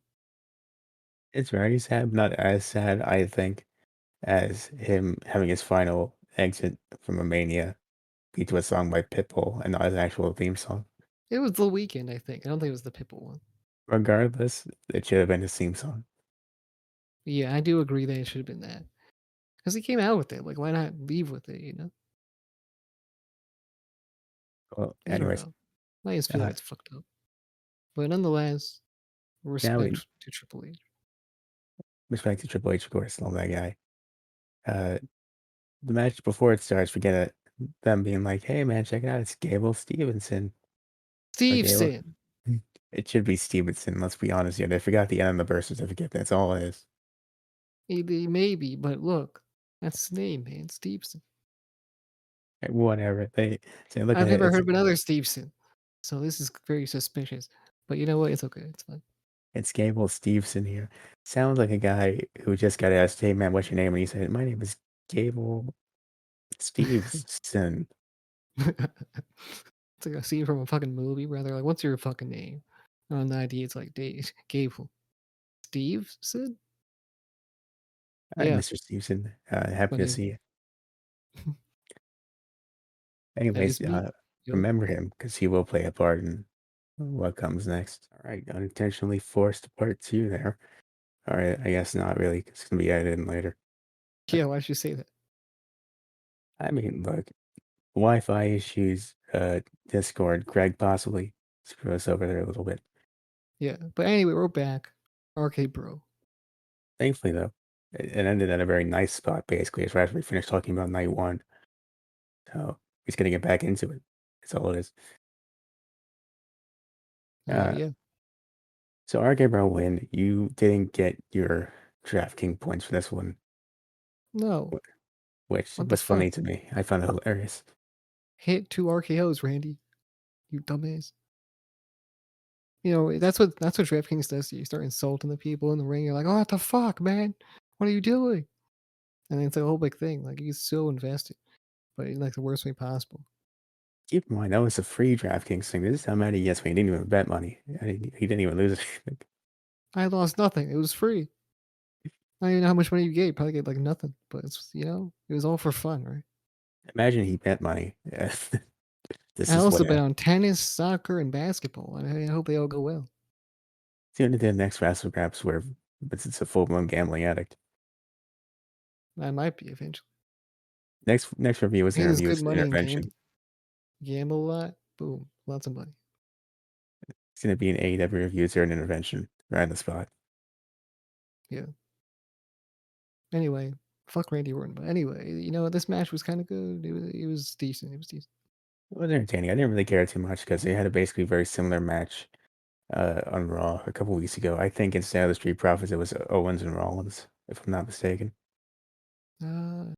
It's very sad, not as sad, I think, as him having his final exit from a Mania beat to a song by Pitbull and not his actual theme song. It was the weekend, I think. I don't think it was the Pitbull one. Regardless, it should have been his theme song. Yeah, I do agree that it should have been that because he came out with it. Like, why not leave with it? Well, I don't anyways, know. I just feel like uh, it's fucked up, but nonetheless, now we respect to Triple H. respect to Triple H, of course, love that guy. Uh, the match before it starts, we get them being like, "Hey, man, check it out, it's Gable Stevenson." Or Gable. Steveson. It should be Stevenson, let's be honest here. They forgot the N on the birth certificate, that's all it is. Maybe, but look, that's his name, man. Steveson. Whatever. They say, look I've at it, never heard of another Steveson, so this is very suspicious. But you know what? It's okay. It's fine. it's Gable Steveson here. Sounds like a guy who just got asked, "Hey, man, what's your name?" And he said, "My name is Gable Steveson." It's like a scene from a fucking movie where they're like, "What's your fucking name?" On the ID, it's like Dave Gable Steveson. Hi, Yeah, Mr. Stevenson. Happy my to name. see you. That is Anyways, me. Yo, remember him because he will play a part in what comes next. All right, unintentionally forced part two there. All right, I guess not really. 'Cause it's gonna be edited in later. yeah. Why'd you say that? I mean, look, Wi-Fi issues, uh, Discord, Greg possibly screw us over there a little bit. Yeah, but anyway, we're back. Arcade Bro. Thankfully, though, it ended at a very nice spot, basically, as after we finished talking about night one. So he's gonna get back into it. That's all it is. Uh, Yeah. so Arcade Bro win. You didn't get your DraftKings points for this one, No. which What the was funny fuck? to me. I found it hilarious. Hit 2 RKOs, Randy. You dumbass. That's what DraftKings does to you. You start insulting the people in the ring. You're like, "Oh, what the fuck, man? What are you doing?" And it's like a whole big thing. Like, you get so invested, but in, like, the worst way possible. Keep in mind, that was a free DraftKings thing. This is how mad he gets when he didn't even bet money. He didn't even lose anything. I lost nothing. It was free. I don't even know how much money you gave. Probably get, like, nothing, but it was all for fun, right? Imagine he bet money. This I is what also bet happened. on tennis, soccer, and basketball, and I hope they all go well. Tune into the next Wrassle Graps where it's a full-blown gambling addict. I might be eventually. Next review is Hey, a there's review good is money in intervention. gambling. Gamble a lot, boom, lots of money. It's gonna be an AEW review is an intervention right on the spot. Yeah. Anyway, fuck Randy Orton. But anyway, this match was kind of good. It was decent. It was decent. It was entertaining. I didn't really care too much because they had a basically very similar match on Raw a couple weeks ago. I think instead of the Street Profits, it was Owens and Rollins, if I'm not mistaken. Uh,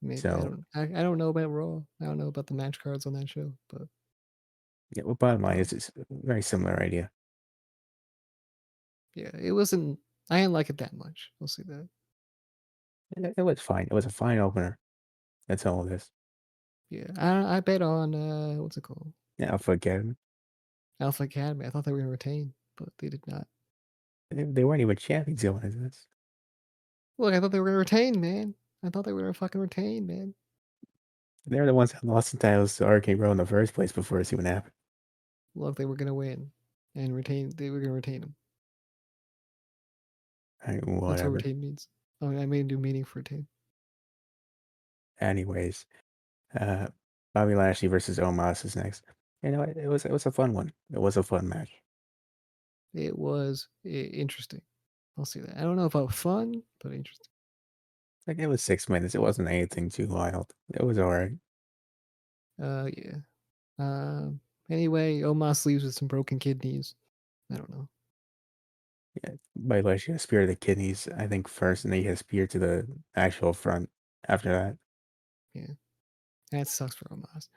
Maybe So, I don't know about Raw. I don't know about the match cards on that show, but yeah, well, bottom line um, is it's a very similar idea. yeah, it wasn't. I didn't like it that much. I'll say that. It was fine. It was a fine opener. That's all it is. Yeah, I bet on what's it called? Yeah, I'll forget it. Alpha Academy. I thought they were gonna retain, but they did not. They weren't even champions going into this. Look, I thought they were gonna retain, man. I thought they were gonna fucking retain, man. They're the ones that lost the titles to RK Bro in the first place before it even happened. Look, they were gonna win and retain. They were gonna retain them. That's what Whatever. retain means. Oh, I made a new meaning for retain. Anyways, uh, Bobby Lashley versus Omos is next. It was a fun one. It was a fun match. It was interesting. I'll say that. I don't know about fun, but interesting. Like it was 6 minutes. It wasn't anything too wild. It was all right. Yeah. Anyway, Omos leaves with some broken kidneys. I don't know. Yeah, Bobby Lashley had a spear to the kidneys, I think first, and then he had a spear to the actual front after that. Yeah, that sucks for Omos.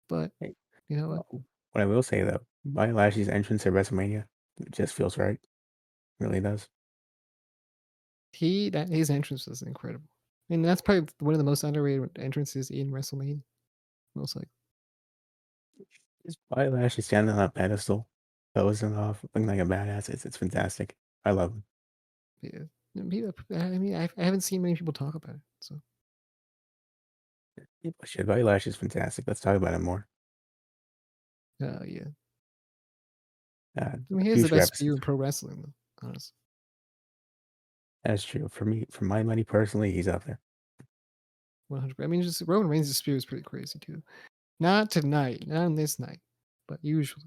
But Hey, you know what? well, what I will say though, Bobby Lashley's entrance at WrestleMania it just feels right. Really does. His entrance was incredible. And that's probably one of the most underrated entrances in WrestleMania. Most likely. Just Bobby Lashley standing on a pedestal, posing off, looking like a badass. It's fantastic. I love him. Yeah. I mean, I haven't seen many people talk about it. So, Yeah, shit, Bobby Lashley's fantastic. Let's talk about him more. yeah. I mean, A he has few the best spear Travises. in pro wrestling, though. Honestly. That's true. For my money personally, he's up there. 100. I mean, just Roman Reigns' spear is pretty crazy too. Not tonight, not on this night, but usually,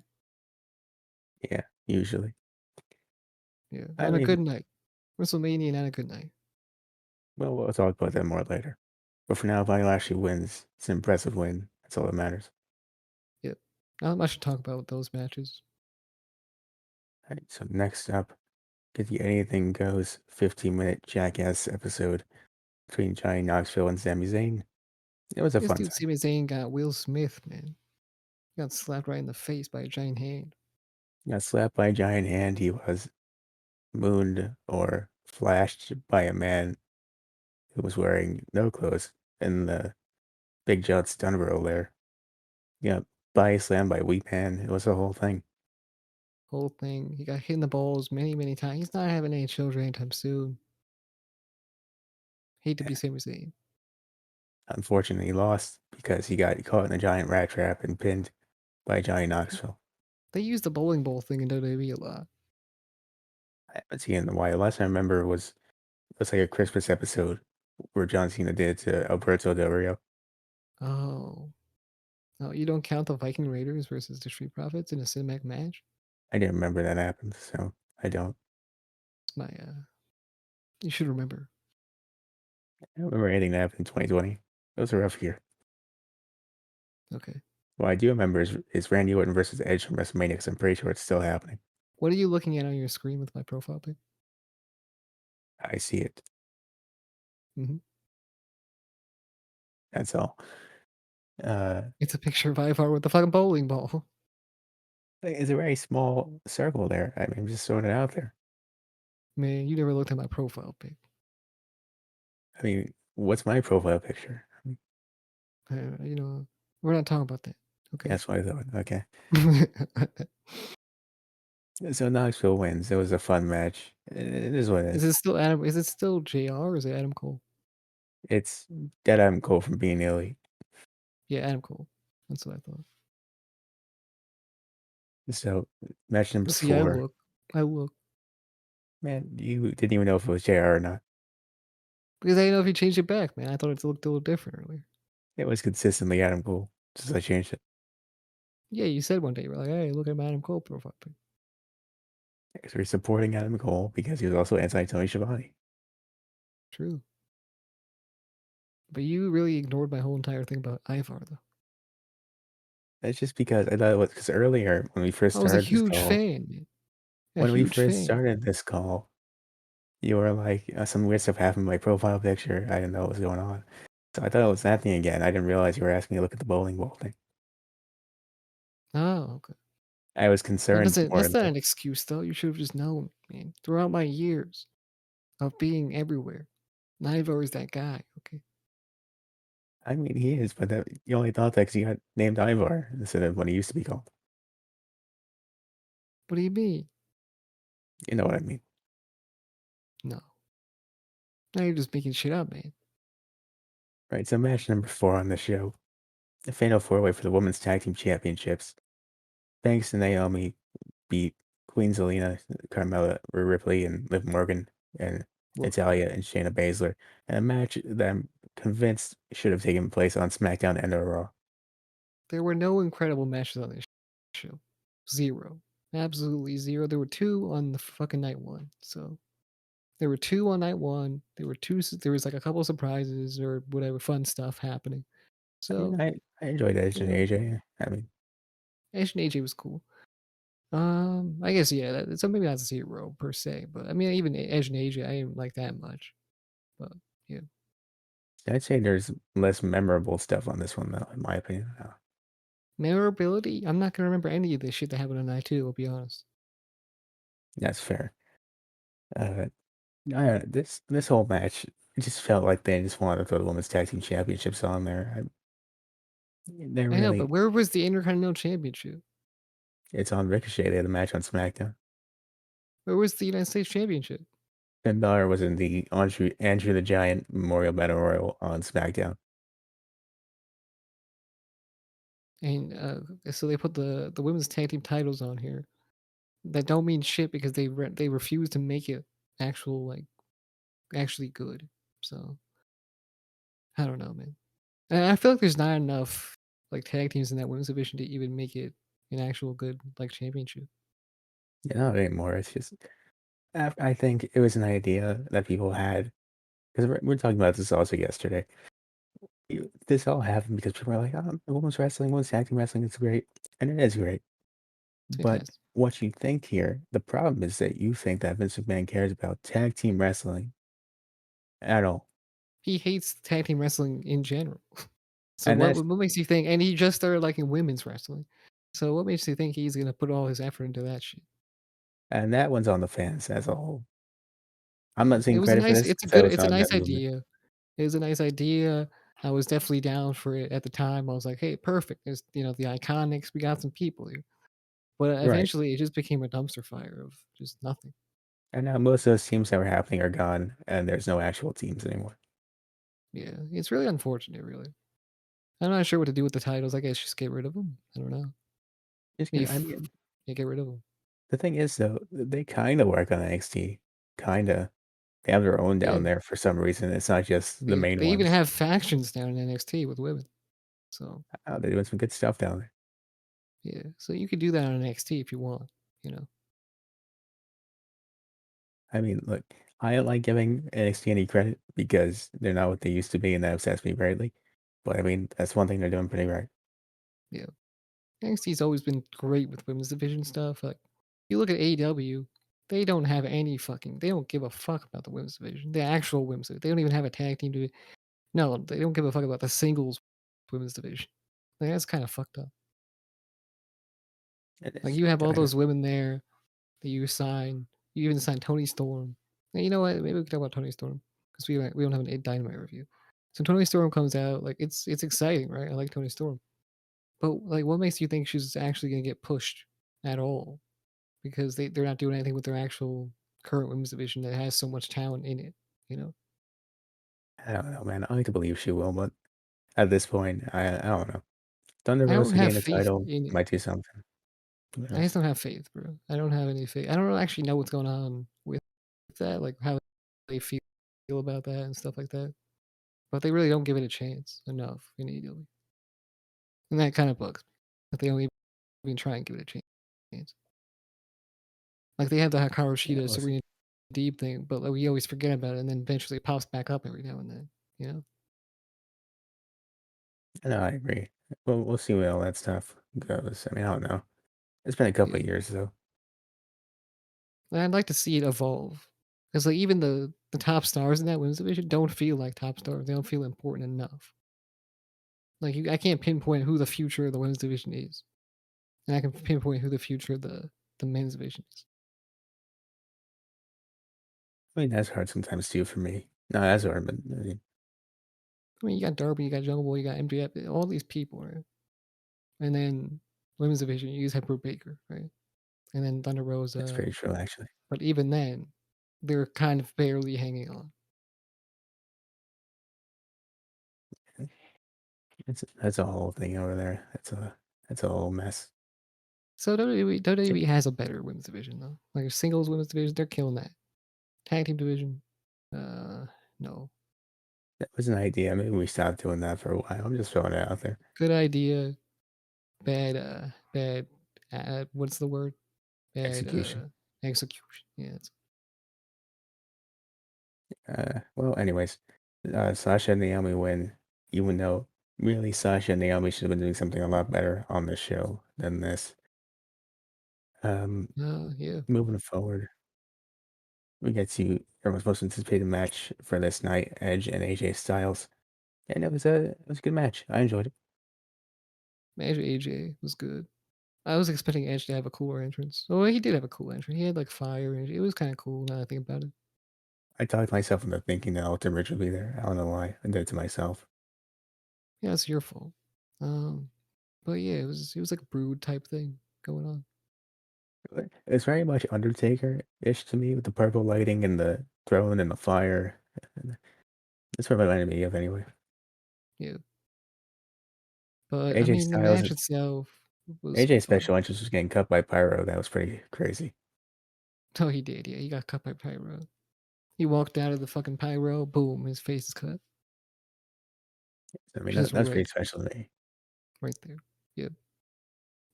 Yeah, usually. yeah, I on a good mean, night. WrestleMania, not a good night. well, we'll talk about that more later. But for now, Bobby Lashley wins. It's an impressive win. That's all that matters. Yep. Not much to talk about with those matches. All right, so next up, get the Anything Goes 15-minute Jackass episode between Johnny Knoxville and Sami Zayn. It was a This fun dude, time. Sami Zayn, got Will Smith, man. He got slapped right in the face by a giant hand. Got slapped by a giant hand. He was mooned or flashed by a man who was wearing no clothes in the Big John Stun Roll there. Yeah, body slammed by Wee Man. It was the whole thing. Whole thing. He got hit in the balls many, many times. He's not having any children anytime soon. Hate to be Sami Zayn. Unfortunately, he lost because he got caught in a giant rat trap and pinned by Johnny Knoxville. They use the bowling ball thing in WWE a lot. I haven't seen it in a while. Last I remember was like a Christmas episode where John Cena did to Alberto Del Rio. Oh. Oh, you don't count the Viking Raiders versus the Street Profits in a cinematic match? I didn't remember that happened, so I don't. It's my, you should remember. I don't remember anything that happened in 2020. It was a rough year. Okay. What I do remember is Randy Orton versus Edge from WrestleMania, because I'm pretty sure it's still happening. What are you looking at on your screen with my profile pic? I see it. Mhm. That's all. Uh, It's a picture of Ivar with the fucking bowling ball. it's a very small circle there. I mean, I'm just throwing it out there. Man, you never looked at my profile pic. I mean, what's my profile picture? You know, we're not talking about that, okay? That's what I thought. Okay. So Knoxville wins. It was a fun match. It is what it is. Is it still JR or is it Adam Cole? It's Dead Adam Cole from being elite. Yeah, Adam Cole. That's what I thought. So match number But see, I 4. look. I look. Man, you didn't even know if it was JR or not. Because I didn't know if he changed it back, man. I thought it looked a little different earlier. It was consistently Adam Cole. Just I changed it. Yeah, you said one day, you were like, hey, look at my Adam Cole profile pic. Because we're supporting Adam Cole because he was also anti Tony Schiavone. True. But you really ignored my whole entire thing about Ivar, though. That's just because I thought it was because earlier when we first I was a started this huge call, fan, man. A when we huge first fan. started this call, you were like, some weird stuff happened with my profile picture. I didn't know what was going on. So I thought it was that thing again. I didn't realize you were asking me to look at the bowling ball thing. Oh, okay. I was concerned more That's not that, an excuse, though. You should have just known, man. Throughout my years of being everywhere, Ivar is that guy, okay? I mean, he is, but that, you only thought that because he got named Ivar instead of what he used to be called. What do you mean? You know what I mean? No. Now you're just making shit up, man. Right. So match number 4 on the show, the Fatal 4-Way for the Women's Tag Team Championships. Thanks to Naomi beat Queen Zelina, Carmella, Rhea Ripley, and Liv Morgan, and Look, Natalia and Shayna Baszler, in a match that I'm convinced should have taken place on SmackDown and or Raw. there were no incredible matches on this show. Zero. Absolutely zero. There were two on the fucking night one. So there were two on night one. There was like a couple surprises or whatever fun stuff happening. I mean, So, I enjoyed Edge you and know, AJ. I mean, Ash and AJ was cool. I guess yeah. So maybe not zero per se, but I mean even Edge and AJ I didn't like that much. But yeah, I'd say there's less memorable stuff on this one, though, in my opinion. memorability. I'm not gonna remember any of this shit that happened on night two. I'll be honest. That's fair. Uh, this whole match, it just felt like they just wanted to throw the Women's Tag Team Championships on there. They're I know, but really, where was the Intercontinental Championship? it's on Ricochet. They had a match on SmackDown. Where was the United States Championship? Finn Balor was in the Andrew the Giant Memorial Battle Royal on SmackDown. And so they put the women's tag team titles on here that don't mean shit because they refuse to make it actual like actually good. So I don't know, man. And I feel like there's not enough like tag teams in that women's division to even make it an actual good like championship. Yeah, not anymore. It's just, I think it was an idea that people had because we're talking about this also yesterday. This all happened because people were like, "Oh, women's wrestling, women's tag team wrestling, it's great," and it is great. It's But fantastic. what you think here, the problem is that you think that Vince McMahon cares about tag team wrestling at all, He hates tag team wrestling in general. So and that's what makes you think? And he just started liking women's wrestling. So what makes you think he's gonna put all his effort into that shit? and that one's on the fans as a whole. I'm Yeah, not taking credit for this because I was it's a not in that nice movement. idea. It was a nice idea. I was definitely down for it at the time. I was like, "Hey, perfect. There's, the Iconics. We got some people here." But Right. eventually, it just became a dumpster fire of just nothing. And now most of those teams that were happening are gone, and there's no actual teams anymore. Yeah, it's really unfortunate, really. I'm not sure what to do with the titles. I guess just get rid of them. I don't know. Just kidding. I If mean, yeah, get rid of them. the thing is, though, they kind of work on NXT. Kind of. They have their own Yeah, down there for some reason. It's not just the yeah. main They even ones. have factions now in NXT with women. So Oh, they're doing some good stuff down there. yeah, so you could do that on NXT if you want, you know. I mean, look, I don't like giving NXT any credit because they're not what they used to be, and that upsets me greatly. But I mean, that's one thing they're doing pretty right. Yeah, NXT's always been great with women's division stuff. Like you look at AEW, they don't have any fucking. They don't give a fuck about the women's division, the actual women's. They don't even have a tag team to. No, they don't give a fuck about the singles women's division. Like that's kind of fucked up. It Like is. you have all I know. those women there that you sign. You even signed Tony Storm. And you know what? Maybe we can talk about Tony Storm because we don't have an Dynamite review. So Tony Storm comes out, like it's exciting, right? I like Tony Storm, but like, what makes you think she's actually gonna get pushed at all? Because they're not doing anything with their actual current women's division that has so much talent in it. You know, I don't know, man. I like to believe she will, but at this point, I don't know. Thunder I don't Rosa have getting the faith title in it. might do something. Who I just knows? don't have faith, bro. I don't have any faith. I don't actually know what's going on with that, like how they feel about that and stuff like that. But they really don't give it a chance enough in AEW, and that kind of bugs me that they only even try and give it a chance. Like they have the Hikaru Yeah, Shida we'll see. Serena Deeb thing, but like, we always forget about it, and then eventually it pops back up every now and then. You know? No, I agree. We'll see where all that stuff goes. I mean, I don't know. It's been a couple Yeah. of years though. And I'd like to see it evolve because like even the top stars in that women's division don't feel like top stars. They don't feel important enough. Like I can't pinpoint who the future of the women's division is, and I can pinpoint who the future of the men's division is. I mean, that's hard sometimes too for me. No, that's hard, but I mean, I mean, you got Darby, you got Jungle Boy, you got MJF, all these people, right? And then women's division, you just have Britt Baker, right? And then Thunder that's Rosa. pretty true actually. But even then, they're kind of barely hanging on. That's a whole thing over there. That's a whole mess. So See, WWE has a better women's division though. Like a singles women's division, they're killing that. Tag team division, uh, no. that was an idea. Maybe we stopped doing that for a while. I'm just throwing it out there. Good idea, bad. What's the word? Bad Execution. execution. Yeah, Well, anyways, Sasha and Naomi win, even though really Sasha and Naomi should have been doing something a lot better on the show than this. Um, yeah. moving forward, we get to everyone's most anticipated match for this night, Edge and AJ Styles, and it was a good match. I enjoyed it. Match AJ was good. I was expecting Edge to have a cooler entrance. Oh, he did have a cool entrance. He had like fire, and it was kind of cool. Now that I think about it. I talked myself into thinking that Ultimate Ridge would be there. I don't know why. I did it to myself. Yeah, it's your fault. Um, but yeah, it was like a brood type thing going on. It's very much Undertaker-ish to me with the purple lighting and the throne and the fire. That's what it reminded me of anyway. Yeah, but I AJ mean the Styles match is itself was AJ's fine. special entrance was getting cut by Pyro. That was pretty crazy. Oh, he did. Yeah, he got cut by pyro. He walked out of the fucking pyro. Boom, his face is cut. I mean, Just that's pretty right, special to me. right there. Yeah.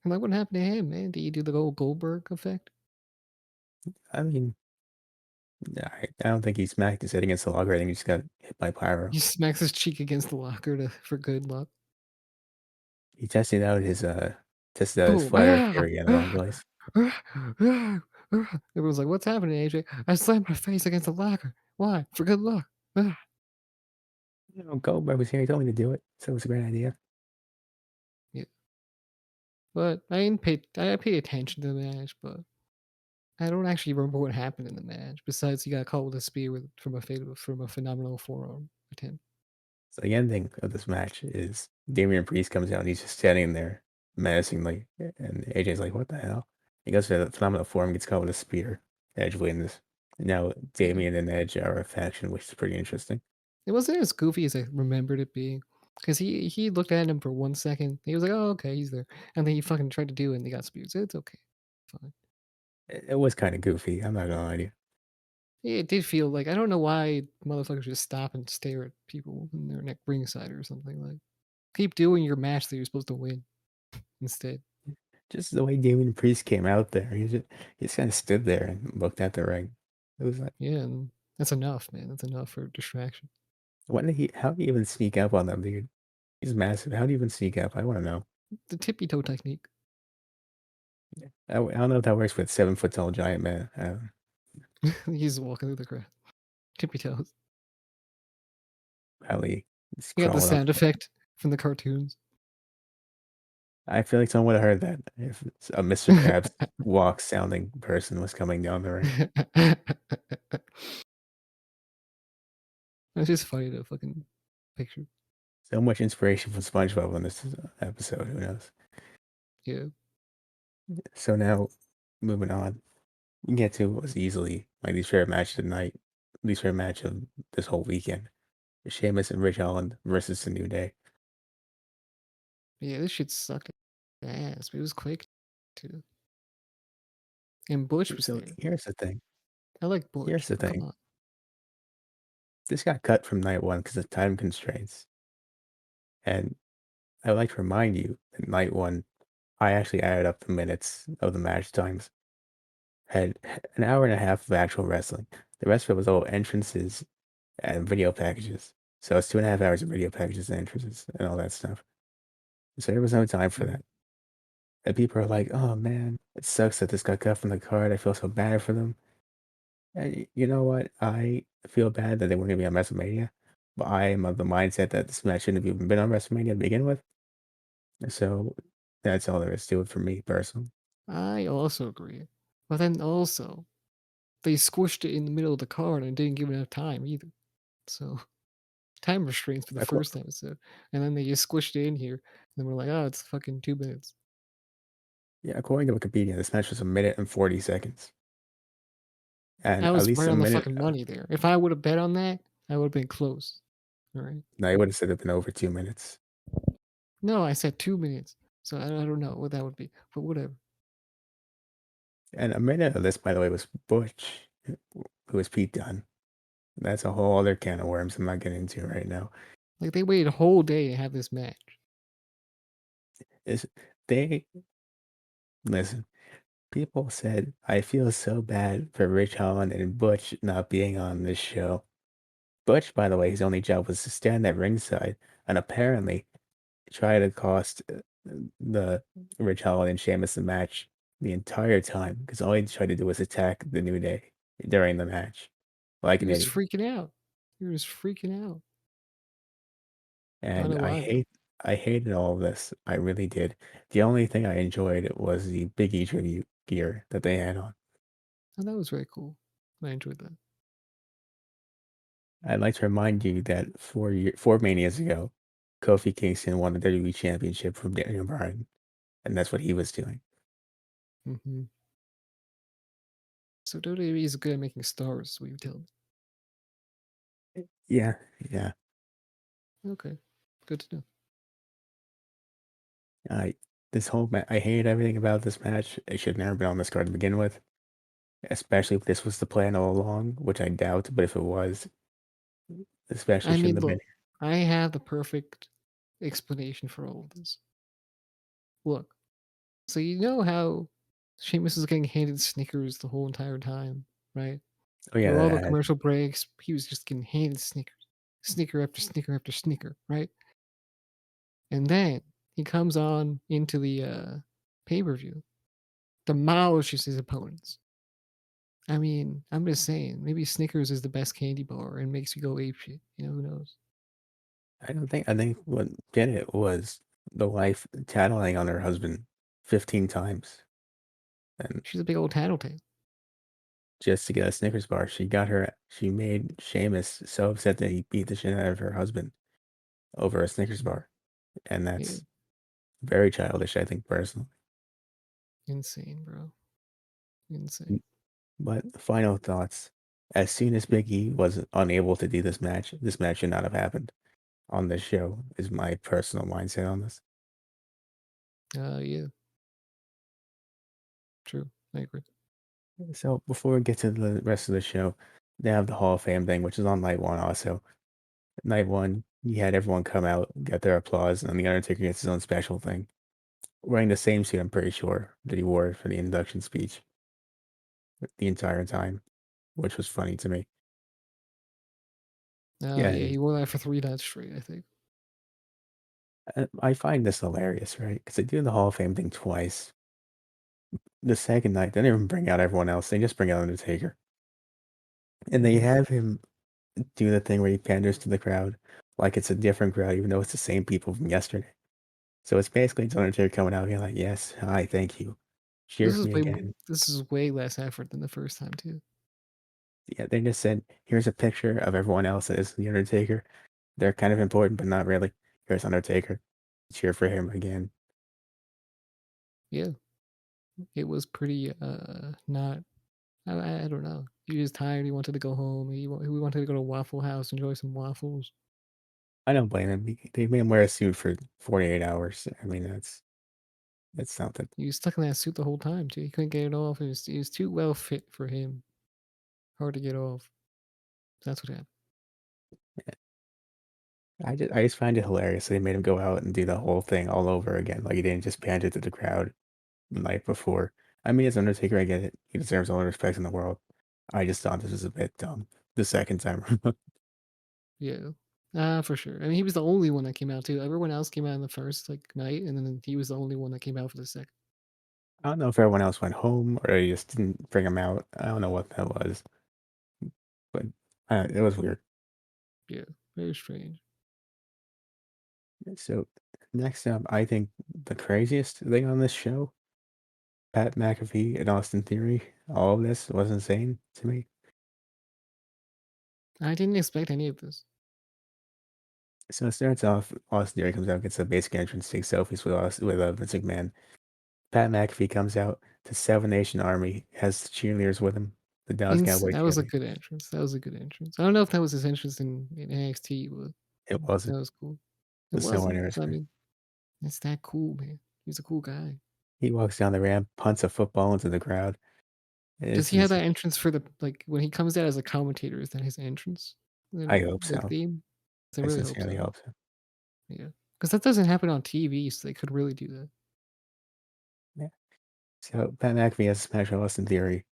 And like, what happened to him, man? Did he do the old Goldberg effect? I mean, I don't think he smacked his head against the log or anything. He just got hit by Pyro. He smacks his cheek against the locker for good luck. He tested out his Boom. flat Earth theory in the wrong place. Everyone's like, "What's happening, AJ?" I slammed my face against the locker. Why? For good luck. Ah. Goldberg was here. He told me to do it, so it was a great idea. Yeah. But I paid attention to the match, but I don't actually remember what happened in the match. Besides, he got caught with a spear from a phenomenal forearm attempt. So the ending of this match is Damian Priest comes out and he's just standing there menacingly, and AJ's like, "What the hell?" He goes to the phenomenal form, gets caught with a spear. Edge wins. Now Yeah. Damian and Edge are a faction, which is pretty interesting. It wasn't as goofy as I remembered it being. Because he looked at him for 1 second. He was like, "Oh, okay, he's there," and then he fucking tried to do it, and he got speared. So it's okay, fine. It was kind of goofy. I'm not gonna lie to you. It did feel like I don't know why motherfuckers just stop and stare at people when they're neck ringside or something like. Keep doing your match that you're supposed to win instead. Just the way Damian Priest came out there, he just kinda stood there and looked at the ring. It was like, Yeah, and that's enough, man. That's enough for distraction. when did he how did he even sneak up on them, dude? He's massive. How do you even sneak up? I wanna know. The tippy toe technique. I don't know if that works with 7 foot tall giant man. He's walking through the crowd. Tippy toes. Probably just You got the crawling up. sound effect from the cartoons. I feel like someone would have heard that if a Mr. Krabs walk sounding person was coming down the ring. It's just funny to fucking picture. So much inspiration from SpongeBob on this episode. Who knows? Yeah. So now, moving on, we can get to what was easily my least favorite match of the night, least favorite match of this whole weekend. Sheamus and Rich Holland versus the New Day. Yeah, this shit sucked ass, but it was quick too. And Butch was So there. here's the thing. I like Here's Butch, the but come thing. on. This got cut from night one because of time constraints. And I would like to remind you that night one, I actually added up the minutes of the match times. Had an hour and a half of actual wrestling. The rest of it was all entrances and video packages. So it's 2.5 hours of video packages and entrances and all that stuff. So there was no time for Mhm. that. And people are like, "Oh man, it sucks that this got cut from the card. I feel so bad for them." And you know what? I feel bad that they weren't going to be on WrestleMania, but I am of the mindset that this match shouldn't have even been on WrestleMania to begin with. So that's all there is to it for me personally. I also agree. But then also, they squished it in the middle of the card and didn't give enough time either. So time restraints for the Acco- first episode. And then they just squished it in here. And then we're like, oh, it's fucking 2 minutes. Yeah, according to Wikipedia, this match was 1 minute and 40 seconds, and I at was least right a on the minute. fucking money there. If I would have bet on that, I would have been close. All right. No, I would have said it'd been over 2 minutes. No, I said 2 minutes. So I don't know what that would be, but whatever. And a minute of this, by the way, was Butch, who was Pete Dunne. That's a whole other can of worms I'm not getting into right now. Like they waited a whole day to have this match. Is they listen? People said I feel so bad for Rich Holland and Butch not being on this show. Butch, by the way, his only job was to stand at ringside and apparently try to cost the Rich Holland and Sheamus the match the entire time because all he tried to do was attack the New Day during the match, like He an was idiot. freaking out. He was freaking out. I don't And know why though. I hated all of this. I really did. The only thing I enjoyed was the Big E tribute gear that they had on. And that was very cool. I enjoyed that. I'd like to remind you that 4 Manias ago, Kofi Kingston won the WWE Championship from Daniel Bryan, and that's what he was doing. Hmm. So WWE is good at making stars, what you tell me. Yeah, yeah. Okay. Good to know. I I hated everything about this match. It should never been on this card to begin with, especially if this was the plan all along, which I doubt. But if it was, especially I shouldn't mean, have been. look, I have the perfect explanation for all of this. Look, so you know how Sheamus was getting handed Snickers the whole entire time, right? Oh yeah, Through that all the had. commercial breaks, he was just getting handed Snickers, Snicker after Snicker after Snicker, right? And then he comes on into the pay-per-view, demolishes his opponents. I mean, I'm just saying, maybe Snickers is the best candy bar and makes you go apeshit. You know, who knows? I don't think. I think what did it was the wife tattling on her husband 15 times, and She's a big old tattletale. just to get a Snickers bar, she made Sheamus so upset that he beat the shit out of her husband over a Snickers Mhm. bar, and Yeah, that's very childish. I think personally. insane, bro. Insane. But final thoughts. As soon as Big E was unable to do this match should not have happened on this show, is my personal mindset on this. Yeah, true. I agree. So before we get to the rest of the show, they have the Hall of Fame thing, which is on night one also. Night one, he had everyone come out, get their applause, and then the Undertaker gets his own special thing, wearing the same suit, I'm pretty sure, that he wore for the induction speech the entire time, which was funny to me. Oh, Yeah, yeah, he wore that for 3 nights straight, I think. I find this hilarious, right? Because they do the Hall of Fame thing twice. The second night, they don't even bring out everyone else. They just bring out Undertaker, and they Mhm. have him do the thing where he panders to the crowd like it's a different crowd, even though it's the same people from yesterday. So it's basically just Undertaker coming out being like, "Yes, hi, thank you. Cheer for me again." This is way less effort than the first time too. Yeah, they just said, "Here's a picture of everyone else that is the Undertaker. They're kind of important, but not really. Here's Undertaker. Cheer for him again." Yeah, it was pretty, not I don't know. He was tired, he wanted to go home, he wanted to go to Waffle House, enjoy some waffles. I don't blame him. They made him wear a suit for 48 hours. I mean, that's something. He was stuck in that suit the whole time too, he couldn't get it off, it was too well fit for him, hard to get off. That's what happened. I just find it hilarious they made him go out and do the whole thing all over again. Like he didn't just pander to the crowd the night before. I mean, as Undertaker, I get it. He deserves all the respect in the world. I just thought this was a bit dumb the second time around. Yeah. For sure. I mean, he was the only one that came out too. Everyone else came out in the first, like, night, and then he was the only one that came out for the second. I don't know if everyone else went home or they just didn't bring him out. I don't know what that was, but it was weird. Yeah, very strange. So next up, I think the craziest thing on this show, Pat McAfee and Austin Theory. All of this was insane to me. I didn't expect any of this. So it starts off, Austin Theory comes out, gets a basic entrance, takes selfies with us with Vince McMahon. Pat McAfee comes out, the Seven Nation Army, has the cheerleaders with him, the Dallas Cowboy That was a cheerleaders. good entrance. That was a good entrance. I don't know if that was his entrance in NXT, but It that wasn't. was cool. It It's nowhere wasn't. near as So, I good. mean, it's that cool, man. He's a cool guy. He walks down the ramp, punts a football into the crowd. Does It's he have that insane. entrance for the like when he comes out as a commentator? Is that his entrance? I Then hope the so. theme. I I really hope sincerely so. hope so. Yeah, because that doesn't happen on TV, so they could really do that. Yeah. So Pat McAfee has a smash with Austin Theory.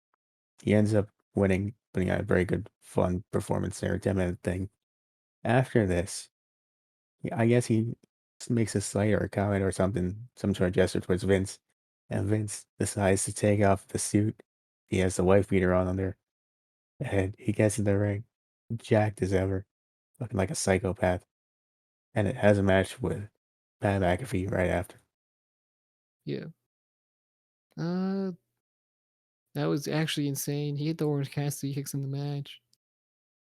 He ends up winning, putting out a very good, fun performance there, 10-minute thing. After this, I guess he makes a slight or a comment or something, some sort of gesture towards Vince, and Vince decides to take off the suit. He has the wife beater on under, and he gets in the ring, jacked as ever, looking like a psychopath, and it has a match with Pat McAfee right after. Yeah. Uh, that was actually insane. He hit the Orange Cassidy kicks in the match.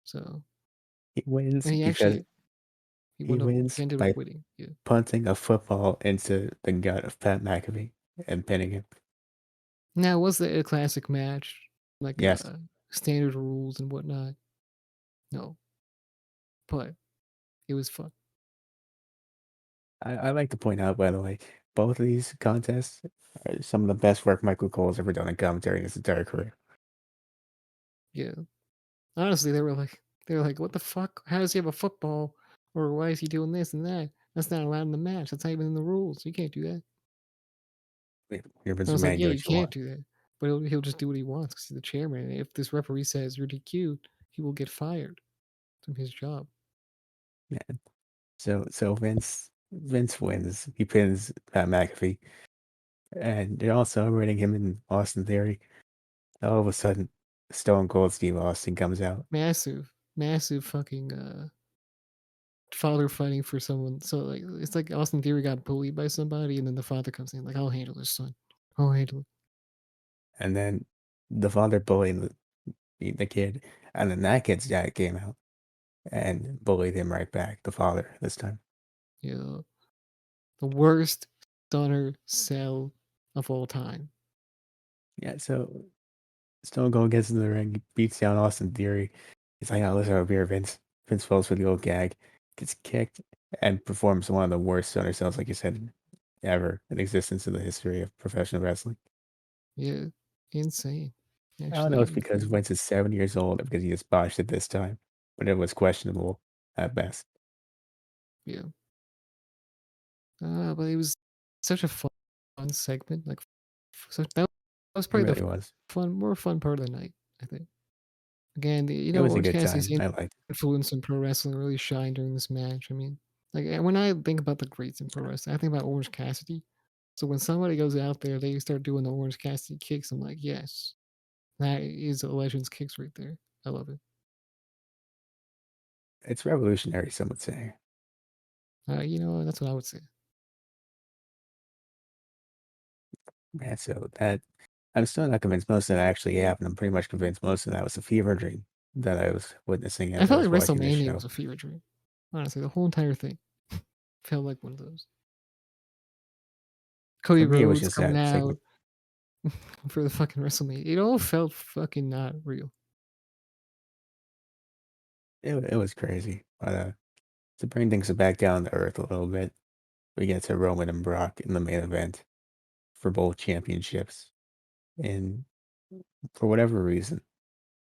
So, He wins and because he he wins ended up by winning. Yeah. punting a football into the gut of Pat McAfee and pinning him. Now, was it a classic match? Like, Yes, standard rules and whatnot? No, but it was fun. I like to point out, by the way, both of these contests are some of the best work Michael Cole's ever done in commentary in his entire career. Yeah. Honestly, they were like, "What the fuck? How does he have a football? Or why is he doing this and that? That's not allowed in the match. That's not even in the rules. You can't do that." You're I Vince was like, McMahon, "Yeah, do you what you want. can't do that." But he'll just do what he wants because he's the chairman. And if this referee says you're DQ'd, he will get fired from his job. Yeah. So Vince wins. He pins Pat McAfee, and they're all celebrating him in Austin Theory. All of a sudden, Stone Cold Steve Austin comes out, Massive, massive fucking father fighting for someone. So like it's like Austin Theory got bullied by somebody, and then the father comes in like, "I'll handle this, son. I'll handle it." and then the father bullying the kid, and then that kid's dad came out and bullied him right back. The father this time. Yeah, the worst stunner cell of all time. Yeah. So Stone Cold gets in the ring, beats down Austin Theory. He's like, "Oh, listen over here, Vince." Vince falls for the old gag, gets kicked, and performs one of the worst stunner cells, like you said, ever in existence in the history of professional wrestling. Yeah, insane. I don't know if Actually, it's because insane. Vince is 7 years old or because he just botched it this time, but it was questionable at best. Yeah. But it was such a fun segment. Like, that was It probably the really was. more fun part of the night, I think. Again, It was a Orange good Cassidy's time. I liked it. influence in pro wrestling really shined during this match. I mean, like, when I think about the greats in pro wrestling, I think about Orange Cassidy. So when somebody goes out there, they start doing the Orange Cassidy kicks. I'm like, yes, that is a legend's kicks right there. I love it. It's revolutionary, some would say. That's what I would say. Man, so that I'm still not convinced most of that actually happened. I'm pretty much convinced most of that was a fever dream that I was witnessing I as I felt like was watching this WrestleMania show. was a fever dream. Honestly, the whole entire thing felt like one of those. Cody For me, it was Rhodes just coming that out segment. for the fucking WrestleMania. It all felt fucking not real. It was crazy. But to bring things back down to earth a little bit, we get to Roman and Brock in the main event for both championships. And for whatever reason,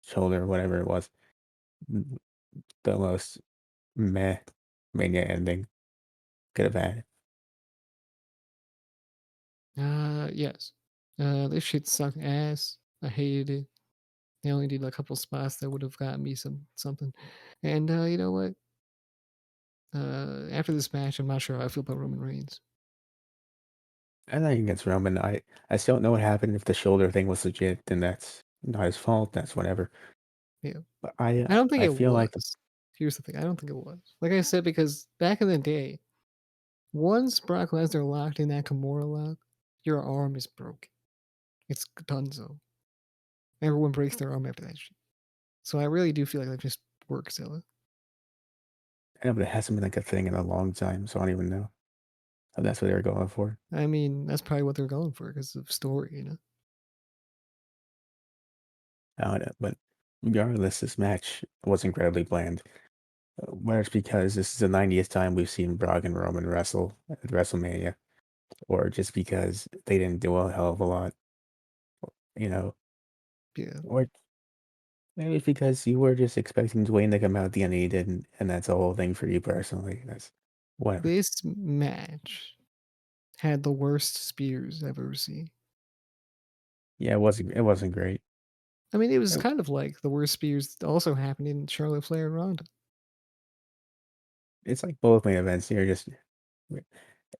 shoulder, whatever it was, the most meh Mania ending could have had. Yes. This shit sucked ass. I hated it. They only did a couple spots that would have gotten me something. And you know what? After this match, I'm not sure how I feel about Roman Reigns. I think against Roman, I still don't know what happened. If the shoulder thing was legit, then that's not his fault. That's whatever. Yeah. But I don't think I it feel like was. Here's the thing. I don't think it was. Like I said, because back in the day, once Brock Lesnar locked in that Kimura lock, your arm is broken. It's donezo. Everyone breaks their arm after that shit. So I really do feel like that just works, Ella. I know, but it hasn't been like a thing in a long time, so I don't even know if that's what they were going for. I mean, that's probably what they're going for because of story. I don't know, but regardless, this match was incredibly bland. Whether it's because this is the 90th time we've seen Brock and Roman wrestle at WrestleMania, or just because they didn't do a hell of a lot, you know, Yeah. or maybe it's because you were just expecting Dwayne to come out at the end and he didn't, and that's a whole thing for you personally. That's whatever. This match had the worst spears I've ever seen. Yeah, it wasn't great. I mean, it was It- kind of like the worst spears also happened in Charlotte Flair and Ronda. It's like both main events. You're just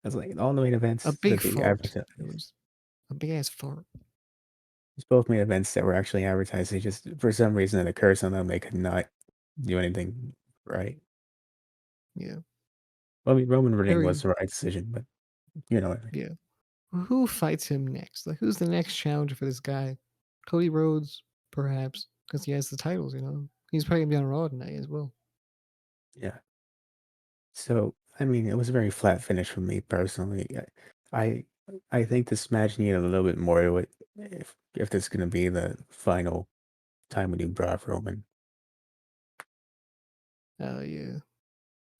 it's like all the main A events big that they fart. advertise. There was a big ass fart. It's both main events that were actually advertised. They just for some reason that occurs on them, they could not do anything right. Yeah. Well, I mean, Roman winning was Very, the right decision, but you know what I mean. yeah. Who fights him next? Like, who's the next challenger for this guy? Cody Rhodes, perhaps, because he has the titles. He's probably gonna be on Raw tonight as well. Yeah. So, I mean, it was a very flat finish for me personally. I I think this match needed a little bit more to it if this is gonna be the final time we do Brock Roman. Yeah.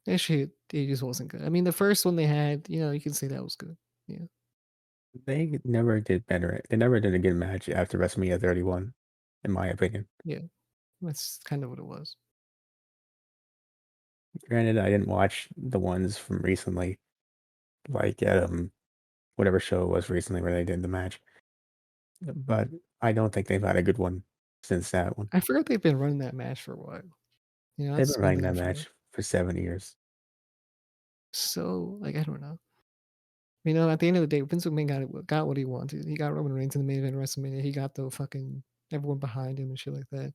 That shit, it just wasn't good. I mean, the first one they had, you can say that was good. Yeah. They never did better. They never did a good match after WrestleMania 31, in my opinion. Yeah. That's kind of what it was. Granted, I didn't watch the ones from recently, like at whatever show it was recently where they did the match, but I don't think they've had a good one since that one. I forgot they've been running that match for a while. They've been That's one running thing I that forgot. match for 7 years. So, like, I don't know. At the end of the day, Vince McMahon got what he wanted. He got Roman Reigns in the main event of WrestleMania. He got the fucking everyone behind him and shit like that.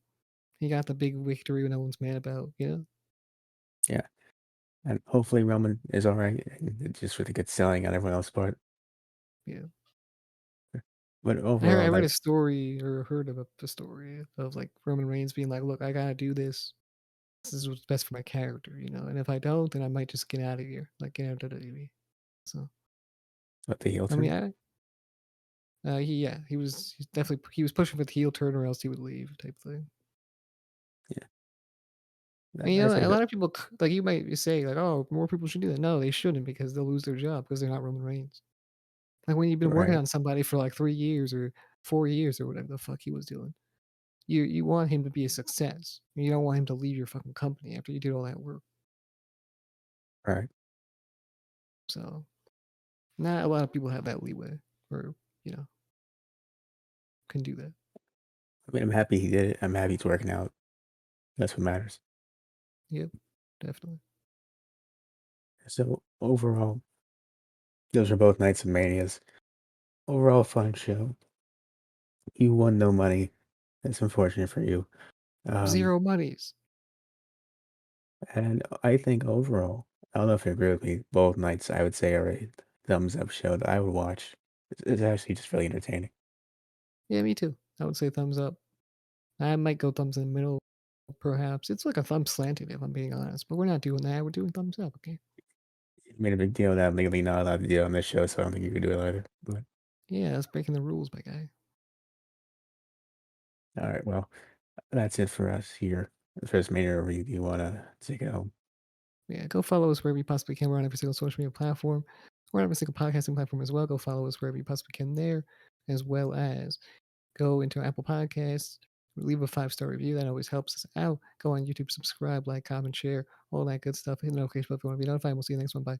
He got the big victory no one's mad about. Yeah, and hopefully Roman is all right. Just with a good selling on everyone else's part. Yeah. But I overall, read that a story or heard of the story of like Roman Reigns being like, "Look, I gotta do this. This is what's best for my character. And if I don't, then I might just get out of here, like get out of WWE." So, what the heel I mean, turn. he was pushing for the heel turn or else he would leave type thing. Yeah, And I've a heard lot that. of people like you might say like, "Oh, more people should do that." No, they shouldn't because they'll lose their job because they're not Roman Reigns. Like when you've been working Right, on somebody for like 3 years or 4 years or whatever the fuck he was doing, you want him to be a success. You don't want him to leave your fucking company after you did all that work. right. So not a lot of people have that leeway or, you know, can do that. I mean, I'm happy he did it. I'm happy it's working out. That's what matters. Yep, definitely. So overall, those are both Nights of Manias. Overall, fun show. You won no money. That's unfortunate for you. Um, Zero monies. and I think overall, I don't know if you agree with me. Both nights, I would say, are a thumbs up show that I would watch. It's actually just really entertaining. Yeah, me too. I would say thumbs up. I might go thumbs in the middle, perhaps. It's like a thumb slanted, if I'm being honest. But we're not doing that. We're doing thumbs up, okay? You made a big deal that I'm legally not allowed to do it on this show, so I don't think you could do it either. But Yeah, that's breaking the rules, my guy. all right, well, that's it for us here. The first Mania review. Do you want to take it home? Yeah, go follow us wherever you possibly can. We're on every single social media platform. We're on every single podcasting platform as well. Go follow us wherever you possibly can there, as well as go into Apple Podcasts, leave a 5-star review. That always helps us out. Go on YouTube, subscribe, like, comment, share, all that good stuff. Hit the notification bell if you want to be notified. We'll see you next one. Bye.